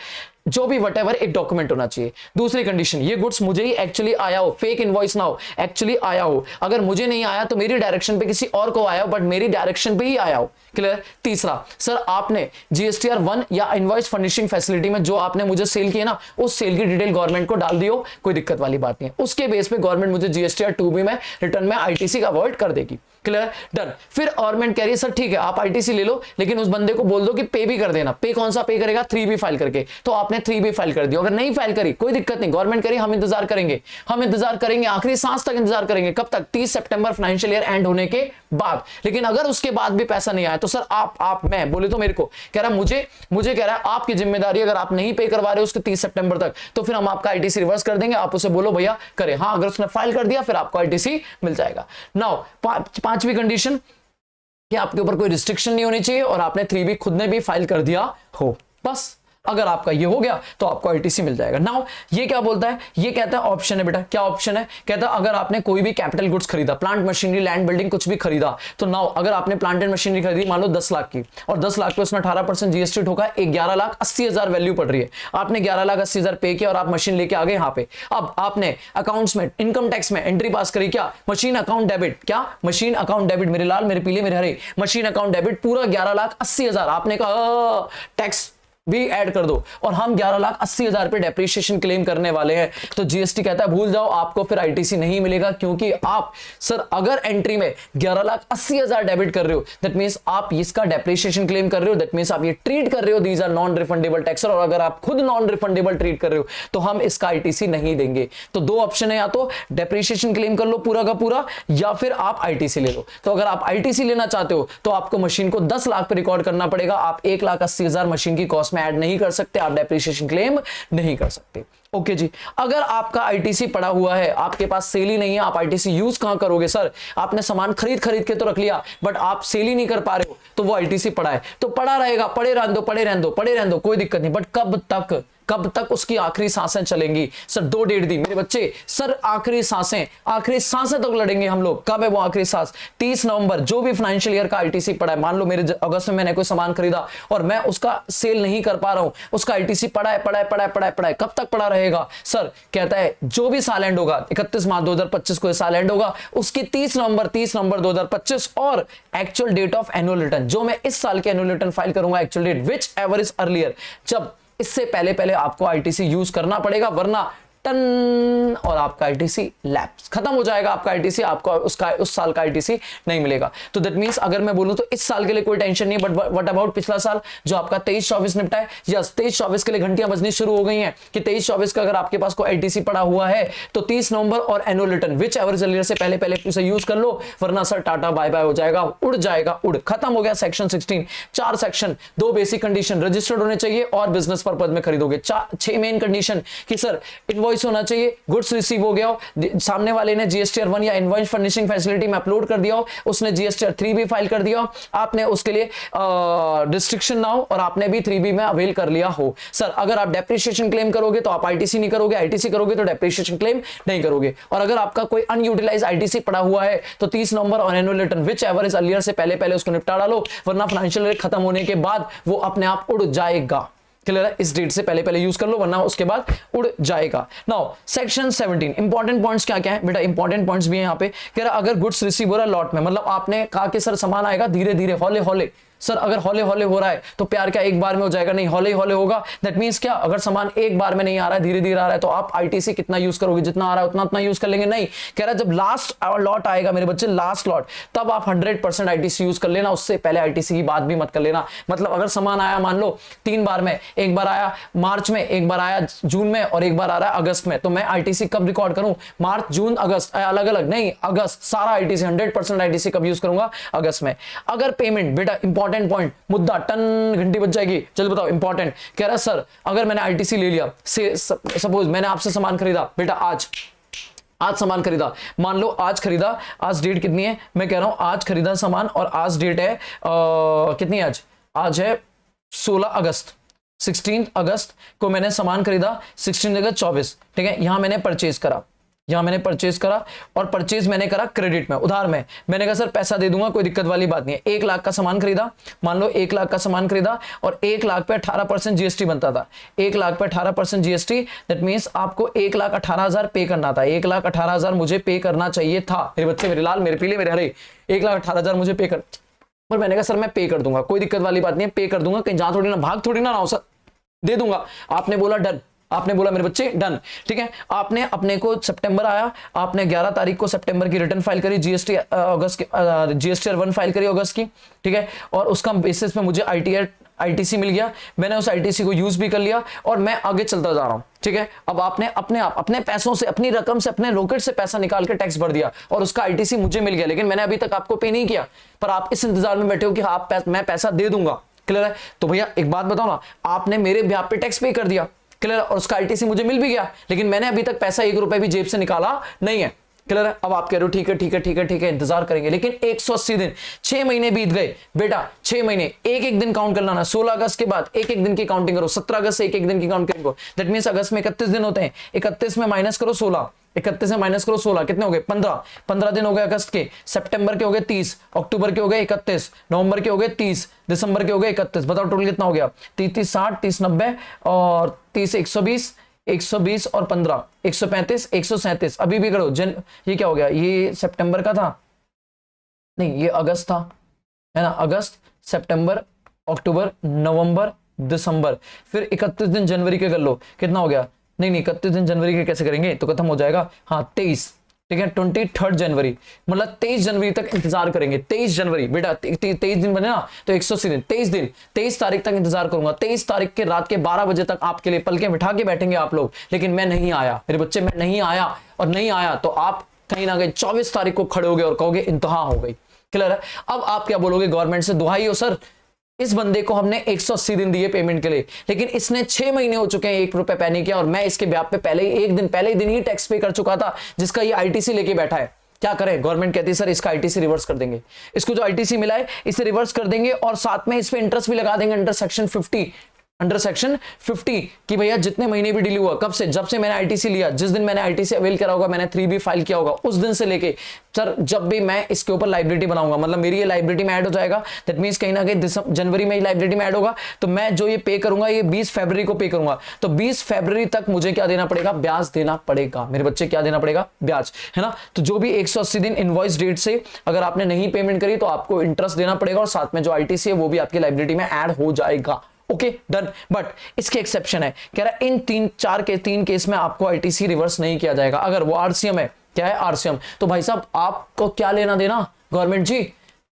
जो भी वट एवर एक डॉक्यूमेंट होना चाहिए। दूसरी कंडीशन, ये गुड्स मुझे ही एक्चुअली आया हो, फेक इनवॉइस ना हो, एक्चुअली आया हो। अगर मुझे नहीं आया तो मेरी डायरेक्शन पे किसी और को आया हो, बट मेरी डायरेक्शन पे ही आया हो। क्लियर? तीसरा, सर आपने जीएसटीआर 1 या इनवॉइस फर्निशिंग फैसिलिटी में जो आपने मुझे सेल किया ना, उस सेल की डिटेल गवर्नमेंट को डाल दियो, कोई दिक्कत वाली बात नहीं है। उसके बेस पे गवर्नमेंट मुझे जीएसटीआर 2B में रिटर्न में आईटीसी का अवॉइड कर देगी। क्लियर? डन। फिर गवर्नमेंट कह रही है सर ठीक है आप आईटीसी ले लो, लेकिन उस बंदे को बोल दो कि पे भी कर देना। पे कौन सा पे करेगा? 3B फाइल करके। तो आपने 3B फाइल कर दिया। अगर नहीं फाइल करी कोई दिक्कत नहीं, गवर्नमेंट करी हम इंतजार करेंगे, हम इंतजार करेंगे, आखिरी सांस तक इंतजार करेंगे। कब तक? 30 सितंबर फाइनेंशियल ईयर एंड होने के बाद। लेकिन अगर उसके बाद भी पैसा नहीं आया तो सर आप मैं बोले तो मेरे को कह रहा मुझे कह रहा है आपकी जिम्मेदारी, अगर आप नहीं पे करवा रहे हो उसके 30 सितंबर तक तो फिर हम आपका आईटीसी रिवर्स कर देंगे। आप उसे बोलो भैया करे। हाँ, अगर उसने फाइल कर दिया फिर आपको आईटीसी मिल जाएगा। नाउ 5वीं कंडीशन कि आपके ऊपर कोई रिस्ट्रिक्शन नहीं होनी चाहिए और आपने 3B खुद ने भी फाइल कर दिया हो। बस अगर आपका ये हो गया तो आपको आईटीसी मिल जाएगा। नाउ ये क्या बोलता है? ये कहता है ऑप्शन है बेटा। क्या ऑप्शन है? कहता है अगर आपने कोई भी कैपिटल गुड्स खरीदा, प्लांट मशीनरी, लैंड बिल्डिंग कुछ भी खरीदा, तो नाउ अगर आपने प्लांट एंड मशीनरी खरीदी मान लो 10 लाख की और 10 लाख पे उसने 18% जीएसटी ठोका, 11,80,000 वैल्यू पड़ रही है। आपने 11,80,000 पे किया और आप मशीन लेके आ गए यहाँ पे। अब आपने अकाउंट्स में, इनकम टैक्स में एंट्री पास करी, क्या? Machine account debit. क्या? Machine account debit. मेरे लाल, मेरे पीले, मेरे हरे, मशीन अकाउंट डेबिट पूरा 11,80,000। आपने कहा टैक्स भी ऐड कर दो और हम 11,80,000 पे डेप्रिसिएशन क्लेम करने वाले हैं। तो जीएसटी कहता है भूल जाओ, आपको फिर आईटीसी नहीं मिलेगा, क्योंकि आप सर अगर एंट्री में 11,80,000 डेबिट कर रहे हो दैट मींस आप इसका डेप्रिसिएशन क्लेम कर रहे हो, दैट मींस आप ये ट्रीट कर रहे हो these are non refundable tax. और अगर आप खुद नॉन रिफंडेबल ट्रीट कर रहे हो तो हम इसका आईटीसी नहीं देंगे। तो 2 ऑप्शन है, या तो डेप्रिसिएशन क्लेम कर लो पूरा का पूरा या फिर आप आईटीसी ले लो। तो अगर आप आईटीसी लेना चाहते हो तो आपको मशीन को 10 लाख पे रिकॉर्ड करना पड़ेगा। आप 1,80,000 मशीन की कॉस्ट ऐड नहीं कर सकते, आप डेप्रिसिएशन क्लेम नहीं कर सकते। ओके जी। अगर आपका आईटीसी पड़ा हुआ है, आपके पास सेल ही नहीं है, आप आईटीसी यूज कहां करोगे? सर आपने सामान खरीद के तो रख लिया बट आप सेल ही नहीं कर पा रहे हो, तो वो आईटीसी पड़ा है तो पड़ा रहेगा, पड़े रहने दो, कोई दिक्कत नहीं। बट कब तक उसकी आखिरी सांसें चलेंगी? सर 2 डेट दी मेरे बच्चे, सर आखिरी सांसें तक लड़ेंगे हम लोग। कब है वो आखिरी सांस? 30 नवंबर। जो भी फाइनेंशियल ईयर का आईटीसी पड़ा है, मान लो मेरे अगस्त में मैंने कोई सामान खरीदा और मैं उसका सेल नहीं कर पा रहा हूं, उसका आईटीसी पड़ा है। कब तक पड़ा रहेगा? सर कहता है जो भी साल एंड होगा, 31 मार्च 2025 को साल एंड होगा, उसकी 30 नवंबर 2025 और actual date of annual return, जो मैं इस साल के एनुअल रिटर्न फाइल करूंगा, actual date whichever is earlier, जब इससे पहले पहले आपको आईटीसी यूज करना पड़ेगा, वरना टन और आपका आईटीसी लैप्स, खत्म हो जाएगा आपका आईटीसी, आपको उसका उस साल का आईटीसी नहीं मिलेगा। तो दैट मींस अगर मैं बोलूं तो इस साल के लिए कोई टेंशन नहीं है, बट व्हाट अबाउट पिछला साल जो आपका 23-24 निपटा है, यस 23-24 के लिए घंटियां बजनी शुरू हो गई हैं कि 23-24 का अगर आपके पास कोई आईटीसी पड़ा हुआ है तो 30 नवंबर और annual return which ever is से पहले पहले उसे यूज कर लो, वरना सर टाटा बाय बाय हो जाएगा, उड़ जाएगा, उड़ खत्म हो गया। Section 16 4 section, 2 basic condition, registered होने चाहिए और बिजनेस पर्पज में खरीदोगे। 6 मेन कंडीशन कि सर इनवॉइस होना चाहिए, गुड्स रिसीव हो गया हो, सामने वाले ने जीएसटीआर 1 या इनवॉइस फर्निशिंग फैसिलिटी में अपलोड कर दिया हो, उसने जीएसटीआर 3 भी फाइल कर दिया हो, आपने उसके लिए रिस्ट्रिक्शन ना हो और आपने भी 3B में अवेल कर लिया हो। सर अगर आप डेप्रिसिएशन क्लेम करोगे तो आप आईटीसी नहीं करोगे, आईटीसी करोगे तो डेप्रिसिएशन क्लेम नहीं करोगे। और अगर आपका कोई अनयूटिलाइज आईटीसी पड़ा हुआ है तो 30 नवंबर और annual return which ever is earlier से पहले पहले उसको निपटा डालो, वरना फाइनेंशियल ईयर खत्म होने के बाद वो अपने आप उड़ जाएगा। क्लियर है? इस डेट से पहले पहले यूज कर लो, वरना उसके बाद उड़ जाएगा। नाउ सेक्शन 17 इंपॉर्टेंट पॉइंट्स क्या क्या है बेटा, इंपॉर्टेंट पॉइंट्स भी है यहाँ पे। कह रहा अगर गुड्स रिसीव हो रहा है लॉट में, मतलब आपने कहा कि सर सामान आएगा धीरे धीरे हौले हौले, सर अगर हौले हौले हो रहा है तो प्यार क्या एक बार में हो जाएगा, नहीं हौले हौले होगा। दैट मींस क्या, अगर सामान एक बार में नहीं आ रहा है, धीरे धीरे आ रहा है, तो आप आईटीसी कितना यूज करोगे, जितना आ रहा है उतना उतना यूज कर लेंगे। नहीं, कह रहा है जब लास्ट लॉट आएगा मेरे बच्चे, लास्ट लॉट, तब आप 100% आईटीसी यूज कर लेना, उससे पहले आईटीसी की बात भी मत कर लेना। मतलब अगर सामान आया मान लो 3 बार में, एक बार आया मार्च में, एक बार आया जून में और एक बार आ रहा है अगस्त में, तो मैं आईटीसी कब रिकॉर्ड करूं, मार्च जून अगस्त अलग अलग नहीं, अगस्त सारा आईटीसी 100% आईटीसी कब यूज करूंगा, अगस्त में। अगर पेमेंट बेटा इंपॉर्टेंट पॉइंट, मुद्दा टन घंटी बच जाएगी, चल बताओ इंपॉर्टेंट। कह रहा है सर अगर मैंने आईटीसी ले लिया, सपोज मैंने आपसे सामान खरीदा बेटा, आज सामान खरीदा, मान लो आज खरीदा, आज डेट कितनी है, मैं कह रहा हूं आज खरीदा सामान और आज डेट है कितनी, आज है 16 अगस्त, 16 अगस्त को मैंने सामान खरीदा, 16 अगस्त 24, ठीक है। यहां मैंने परचेज करा, और परचेज मैंने करा क्रेडिट में, उधार में। मैंने कहा सर पैसा दे दूंगा, कोई दिक्कत वाली बात नहीं है। 1 लाख का सामान खरीदा, मान लो 1 लाख का सामान खरीदा और 1 लाख पे 18% जीएसटी बनता था, 1 लाख पे 18% जीएसटी, दैट मींस आपको 1,18,000 पे करना था, 1,18,000 मुझे पे करना चाहिए था। मेरे बच्चे, मेरे लाल, मेरे पीले, मेरे हरे, 1,18,000 मुझे पे कर, पर मैंने कहा सर मैं पे कर दूंगा, कोई दिक्कत वाली बात नहीं है, पे कर दूंगा, कहीं जहां थोड़ी ना भाग थोड़ी ना हो, सर दे दूंगा। आपने बोला डन, आपने बोला मेरे बच्चे डन, ठीक है। आपने अपने को सितंबर आया, आपने 11 तारीख को सितंबर की रिटर्न फाइल करी, जीएसटी अगस्त की, जीएसटीआर 1 फाइल करी अगस्त की, ठीक है। और उसका बेसिस पे मुझे आईटीसी मिल गया, मैंने उस आईटीसी को यूज भी कर लिया और मैं आगे चलता जा रहा हूं, ठीक है। अब आपने अपने पैसों से, अपनी रकम से, अपने रॉकेट से पैसा निकाल के टैक्स भर दिया और उसका आईटीसी मुझे मिल गया, लेकिन मैंने अभी तक आपको पे नहीं किया, पर आप इस इंतजार में बैठे हो कि मैं पैसा दे दूंगा। क्लियर है? तो भैया एक बात बताओ ना, आपने मेरे ब्याह पे टैक्स पे कर दिया, क्लियर, और उसका आईटीसी मुझे मिल भी गया, लेकिन मैंने अभी तक पैसा 1 रुपए भी जेब से निकाला नहीं है। क्लियर है? अब आप कह रहे हो ठीक है ठीक है ठीक है ठीक है इंतजार करेंगे, लेकिन 180 दिन, 6 महीने बीत गए बेटा, 6 महीने, एक एक दिन काउंट कर लाना। 16 अगस्त के बाद एक एक दिन की काउंटिंग करो, 17 अगस्त से एक एक दिन की काउंटिंग करो। दैट मींस अगस्त में 31 दिन होते हैं, 31 में माइनस करो 16, 31 में माइनस करो 16, कितने हो गए 15 दिन हो गए अगस्त के, सितंबर के हो गए 30, अक्टूबर के हो गए 31, नवंबर के हो गए 30, दिसंबर के हो गए 31। बताओ टोटल कितना हो गया, 30 60 30 90 और 30 120 और 15 135 137। अभी भी करो ये क्या हो गया, ये सितंबर का था, नहीं ये अगस्त था, है ना, अगस्त सितंबर अक्टूबर नवंबर दिसंबर, फिर 31 दिन जनवरी के कर लो, कितना हो गया, नहीं 31 दिन जनवरी के कैसे करेंगे, तो खत्म हो जाएगा, हाँ 23, ठीक है 23 जनवरी, मतलब 23 जनवरी तक इंतजार करेंगे। 23 जनवरी बेटा 23 दिन बने ना, तो 180 दिन, 23 तारीख तक इंतजार करूंगा। 23 तारीख के रात के 12 बजे तक आपके लिए पलके बिठा के बैठेंगे आप लोग, लेकिन मैं नहीं आया मेरे बच्चे, मैं नहीं आया, और नहीं आया तो आप कहीं ना कहीं 24 तारीख को खड़े होगे और कहोगे इंतहा हो गई। क्लियर है? अब आप क्या बोलोगे, गवर्नमेंट से दुहाई हो सर, इस बंदे को हमने 180 दिन दिए पेमेंट के लिए, लेकिन इसने 6 महीने हो चुके हैं 1 रुपए पे नहीं किया, और मैं इसके ब्याह पे पहले ही दिन ही टैक्स पे कर चुका था, जिसका ये आईटीसी लेके बैठा है। क्या करें, गवर्नमेंट कहती है सर इसका आईटीसी रिवर्स कर देंगे, इसको जो आईटीसी मिला है इसे रिवर्स कर देंगे, और साथ में इस पे इंटरेस्ट भी लगा देंगे अंडर सेक्शन 50 कि भैया जितने महीने भी डिले हुआ, कब से, जब से मैंने आईटीसी लिया, जिस दिन मैंने आईटीसी अवेल करा होगा, मैंने 3B फाइल किया होगा, उस दिन से लेके सर जब भी मैं इसके ऊपर लाइबिलिटी बनाऊंगा, मतलब मेरी ये लाइबिलिटी में ऐड हो जाएगा, दैट मींस कहीं ना कहीं जनवरी में ही लाइबिलिटी में ऐड होगा, तो मैं जो ये पे करूंगा ये 20 फरवरी को पे करूंगा, तो 20 फरवरी तक मुझे क्या देना पड़ेगा, ब्याज देना पड़ेगा मेरे बच्चे, क्या देना पड़ेगा, ब्याज, है ना। तो जो भी 180 दिन इनवॉइस डेट से अगर आपने नहीं पेमेंट करी तो आपको इंटरेस्ट देना पड़ेगा, और साथ में जो आईटीसी है वो भी आपकी लाइबिलिटी में ऐड हो जाएगा। Okay done. बट इसके एक्सेप्शन है, कह रहा है इन तीन केस में आपको आईटीसी रिवर्स नहीं किया जाएगा। अगर वो आरसीएम है, क्या है आरसीएम, तो भाई साहब आपको क्या लेना देना, गवर्नमेंट जी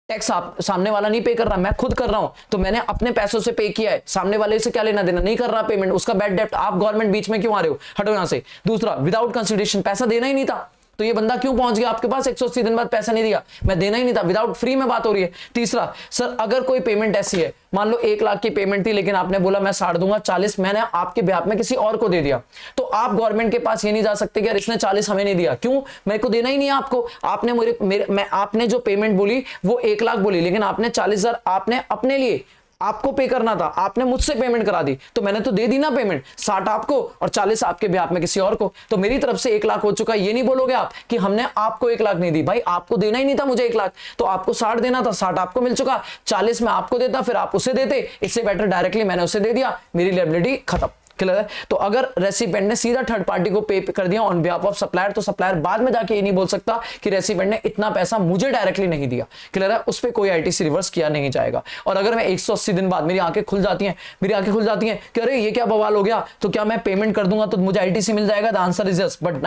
टैक्स आप सामने वाला नहीं पे कर रहा, मैं खुद कर रहा हूं, तो मैंने अपने पैसों से पे किया है, सामने वाले से क्या लेना देना, नहीं कर रहा पेमेंट, उसका बैड डेप्ट, आप गवर्नमेंट बीच में क्यों आ रहे हो, हटो यहां से। दूसरा, विदाउट कंसिडरेशन, पैसा देना ही नहीं था तो ये बंदा क्यों पहुंच गया आपके पास, 180 दिन बाद पैसा नहीं दिया, मैं देना ही नहीं था, विदाउट फ्री में बात हो रही है। तीसरा, सर अगर कोई पेमेंट ऐसी है, मान लो 1 लाख की पेमेंट थी लेकिन आपने बोला मैं 60 दूंगा, 40 मैंने आपके ब्याह में किसी और को दे दिया, तो आप गवर्नमेंट के पास ये नहीं जा सकते कि यार इसने 40 हमें नहीं दिया, क्यों, मेरे को देना ही नहीं है आपको, आपने आपने जो पेमेंट बोली वो 1 लाख बोली, लेकिन आपने 40,000 आपने अपने लिए आपको पे करना था, आपने मुझसे पेमेंट करा दी, तो मैंने तो दे दी ना पेमेंट, 60 आपको और 40 आपके ब्याह में किसी और को, तो मेरी तरफ से 1 लाख हो चुका है। ये नहीं बोलोगे आप कि हमने आपको 1 लाख नहीं दी, भाई आपको देना ही नहीं था मुझे 1 लाख, तो आपको 60 देना था, 60 आपको मिल चुका, 40 मैं आपको देता, फिर आप उसे देते, इससे बेटर डायरेक्टली मैंने उसे दे दिया, मेरी लायबिलिटी खत्म। क्लियर है। तो अगर रेसिपेंट ने सीधा थर्ड पार्टी को पे कर दिया ऑन बिहाफ ऑफ सप्लायर, तो सप्लायर बाद में जाके ये नहीं बोल सकता कि रेसिपेंट ने इतना पैसा मुझे डायरेक्टली नहीं दिया। क्लियर है, उस पर कोई आईटीसी रिवर्स किया नहीं जाएगा। और अगर मैं 180 दिन बाद मेरी आंखें खुल जाती हैं कि अरे ये क्या बवाल हो गया, तो क्या मैं पेमेंट कर दूंगा तो मुझे आईटीसी मिल जाएगा, the answer is yes, but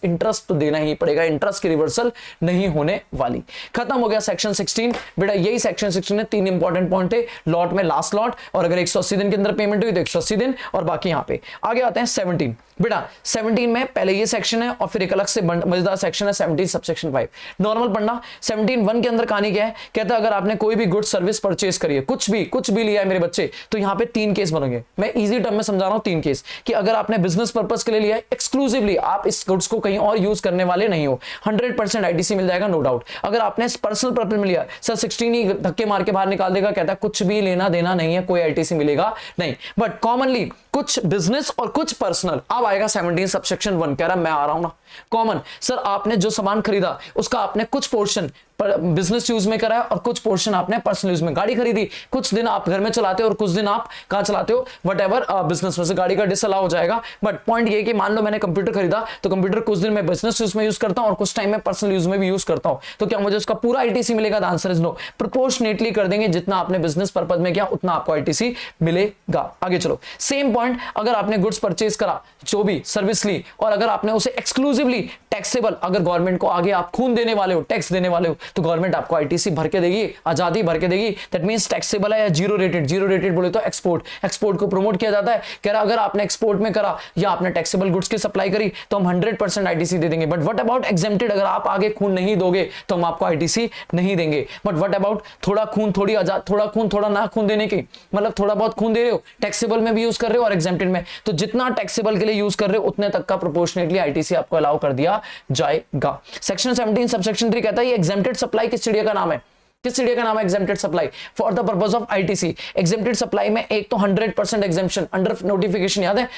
interest तो देना ही पड़ेगा, इंटरेस्ट की रिवर्सल नहीं होने वाली। खत्म हो गया सेक्शन 16। बेटा यही सेक्शन 16 में 3 इंपॉर्टेंट पॉइंट थे, लॉट में लास्ट लॉट, और अगर 180 दिन के अंदर पेमेंट हुई तो 180 दिन, और बाकी यहाँ पे आगे आते हैं 17। बेटा 17 में पहले ये सेक्शन है और फिर एक अलग से मजेदार सेक्शन है 17 सबसेक्शन 5। नॉर्मल पढ़ना। 17(1) के अंदर कहानी क्या है, कहता है अगर आपने कोई भी गुड सर्विस परचेज करी है, कुछ भी लिया है मेरे बच्चे, तो यहाँ पे 3 केस बनेंगे। मैं इजी टर्म में समझा रहा हूँ 3 केस, कि अगर आपने बिजनेस पर्पस के लिए लिया है, एक्सक्लूसिवली आप इस गुड्स को कहीं और यूज करने वाले नहीं हो, 100% आईटीसी मिल जाएगा, नो डाउट। अगर आपने पर्सनल पर्पस में लिया, सर 16 ही धक्के मार के बाहर निकाल देगा, कहता है कुछ भी लेना देना नहीं है, कोई आईटीसी मिलेगा नहीं। बट कॉमनली कुछ बिजनेस और कुछ पर्सनल, अब आएगा 17 सबसेक्शन 1। कह रहा मैं आ रहा हूं ना। कॉमन, सर आपने जो सामान खरीदा उसका आपने कुछ पोर्शन बिजनेस यूज में करा है और कुछ पोर्शन आपने पर्सनल यूज में। गाड़ी खरीदी, कुछ दिन आप घर में चलाते हो और कुछ दिन आप कहां चलाते हो, वटएवर, बिजनेस में से गाड़ी का डिसअलाउ हो जाएगा। बट पॉइंट ये कि मान लो मैंने कंप्यूटर खरीदा, तो कंप्यूटर कुछ दिन मैं बिजनेस यूज में यूज करता हूं और कुछ टाइम में पर्सनल यूज में भी यूज करता हूं, तो क्या मुझे उसका पूरा आईटीसी मिलेगा? The answer is no. Proportionately कर देंगे, जितना आपने बिजनेस पर्पज में किया उतना आपको आईटीसी मिलेगा। आगे चलो, सेम पॉइंट, अगर आपने गुड्स परचेज करा, जो भी सर्विस ली, और अगर आपने उसे एक्सक्लूसिवली टैक्सेबल, अगर गवर्नमेंट को आगे आप खून देने वाले हो, टैक्स देने वाले हो, तो गवर्नमेंट आपको आईटीसी भर के देगी, आजादी भर के देगी। दैट मींस टैक्सेबल है या जीरो रेटेड बोले तो एक्सपोर्ट को प्रमोट किया जाता है। कह रहा अगर आपने एक्सपोर्ट में करा या आपने टैक्सेबल गुड्स की सप्लाई करी तो हम 100% आईटीसी दे देंगे। बट व्हाट अबाउट एग्जेम्प्टेड, अगर आप आगे खून नहीं दोगे तो हम आपको आईटीसी नहीं देंगे। बट व्हाट अबाउट थोड़ा खून, थोड़ी आजाद, थोड़ा ना खून देने की, मतलब थोड़ा बहुत खून दे रहे हो, टैक्सेबल में भी यूज कर रहे हो और एग्जेम्प्टेड में, तो जितना टैक्सेबल के लिए यूज कर रहे हो उतने तक का प्रोपोर्शनेटली आईटीसी आपको अलाउ कर दिया जाएगा। सेक्शन 17 सबसेक्शन 3 कहता है ये एग्जेम्प्टेड सप्लाई किस चिड़िया का नाम है? किस चिड़िया का नाम है exempted supply? For the purpose of ITC. Exempted supply में एक तो 100% एग्जेम्पशन अंडर नोटिफिकेशन, याद है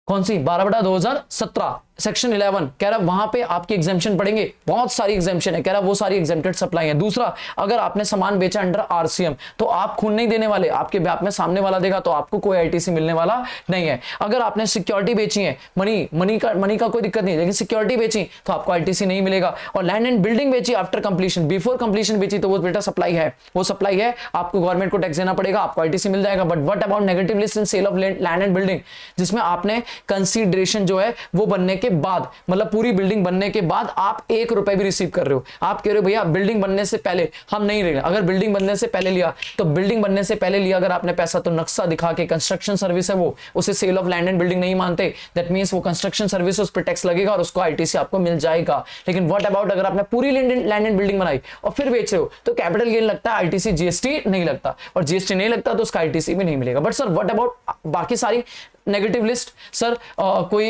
कौन सी? 12/2017 सेक्शन 11। कह रहा वहां पे आपकी एग्जेम्पशन पड़ेंगे, बहुत सारी एग्जेम्पशन है, कह रहा वो सारी एग्जेम्प्टेड सप्लाई है। दूसरा, अगर आपने सामान बेचा अंडर आरसीएम तो आप खून नहीं देने वाले, आपके ब्याह में सामने वाला देगा, तो आपको कोई आईटीसी मिलने वाला नहीं है। अगर आपने सिक्योरिटी बेची है, मनी का कोई दिक्कत नहीं, लेकिन सिक्योरिटी बेची तो आपको आईटीसी नहीं मिलेगा। और लैंड एंड बिल्डिंग बेची आफ्टर कंप्लीशन, बिफोर कंप्लीशन बेची तो वो बेटा सप्लाई है, वो सप्लाई है, आपको गवर्नमेंट को टैक्स देना पड़ेगा, आपको आईटीसी मिल जाएगा। But what about negative list in sale of land and building, जिसमें आपने कंसीडरेशन जो है वो बनने के बाद, मतलब पूरी बिल्डिंग बनने के बाद आप 1 रुपए भी रिसीव कर रहे हो, आप कह रहे हो भैया बिल्डिंग बनने से पहले हम नहीं रहे। अगर बिल्डिंग बनने से पहले लिया तो बिल्डिंग बनने से पहले लिया अगर आपने पैसा, तो नक्शा दिखा के, कंस्ट्रक्शन सर्विस है वो, उसे sale of land and building नहीं मानते। दैट मींस वो कंस्ट्रक्शन सर्विस, उस पर टैक्स लगेगा और उसको आईटीसी आपको मिल जाएगा। लेकिन व्हाट अबाउट अगर आपने पूरी लैंड एंड बिल्डिंग बनाई और फिर बेच रहे हो, तो कैपिटल गेन लगता है, आईटीसी जीएसटी नहीं लगता, और जीएसटी नहीं लगता तो उसका आईटीसी भी नहीं मिलेगा। बट सर व्हाट अबाउट बाकी सारी नेगेटिव लिस्ट? सर कोई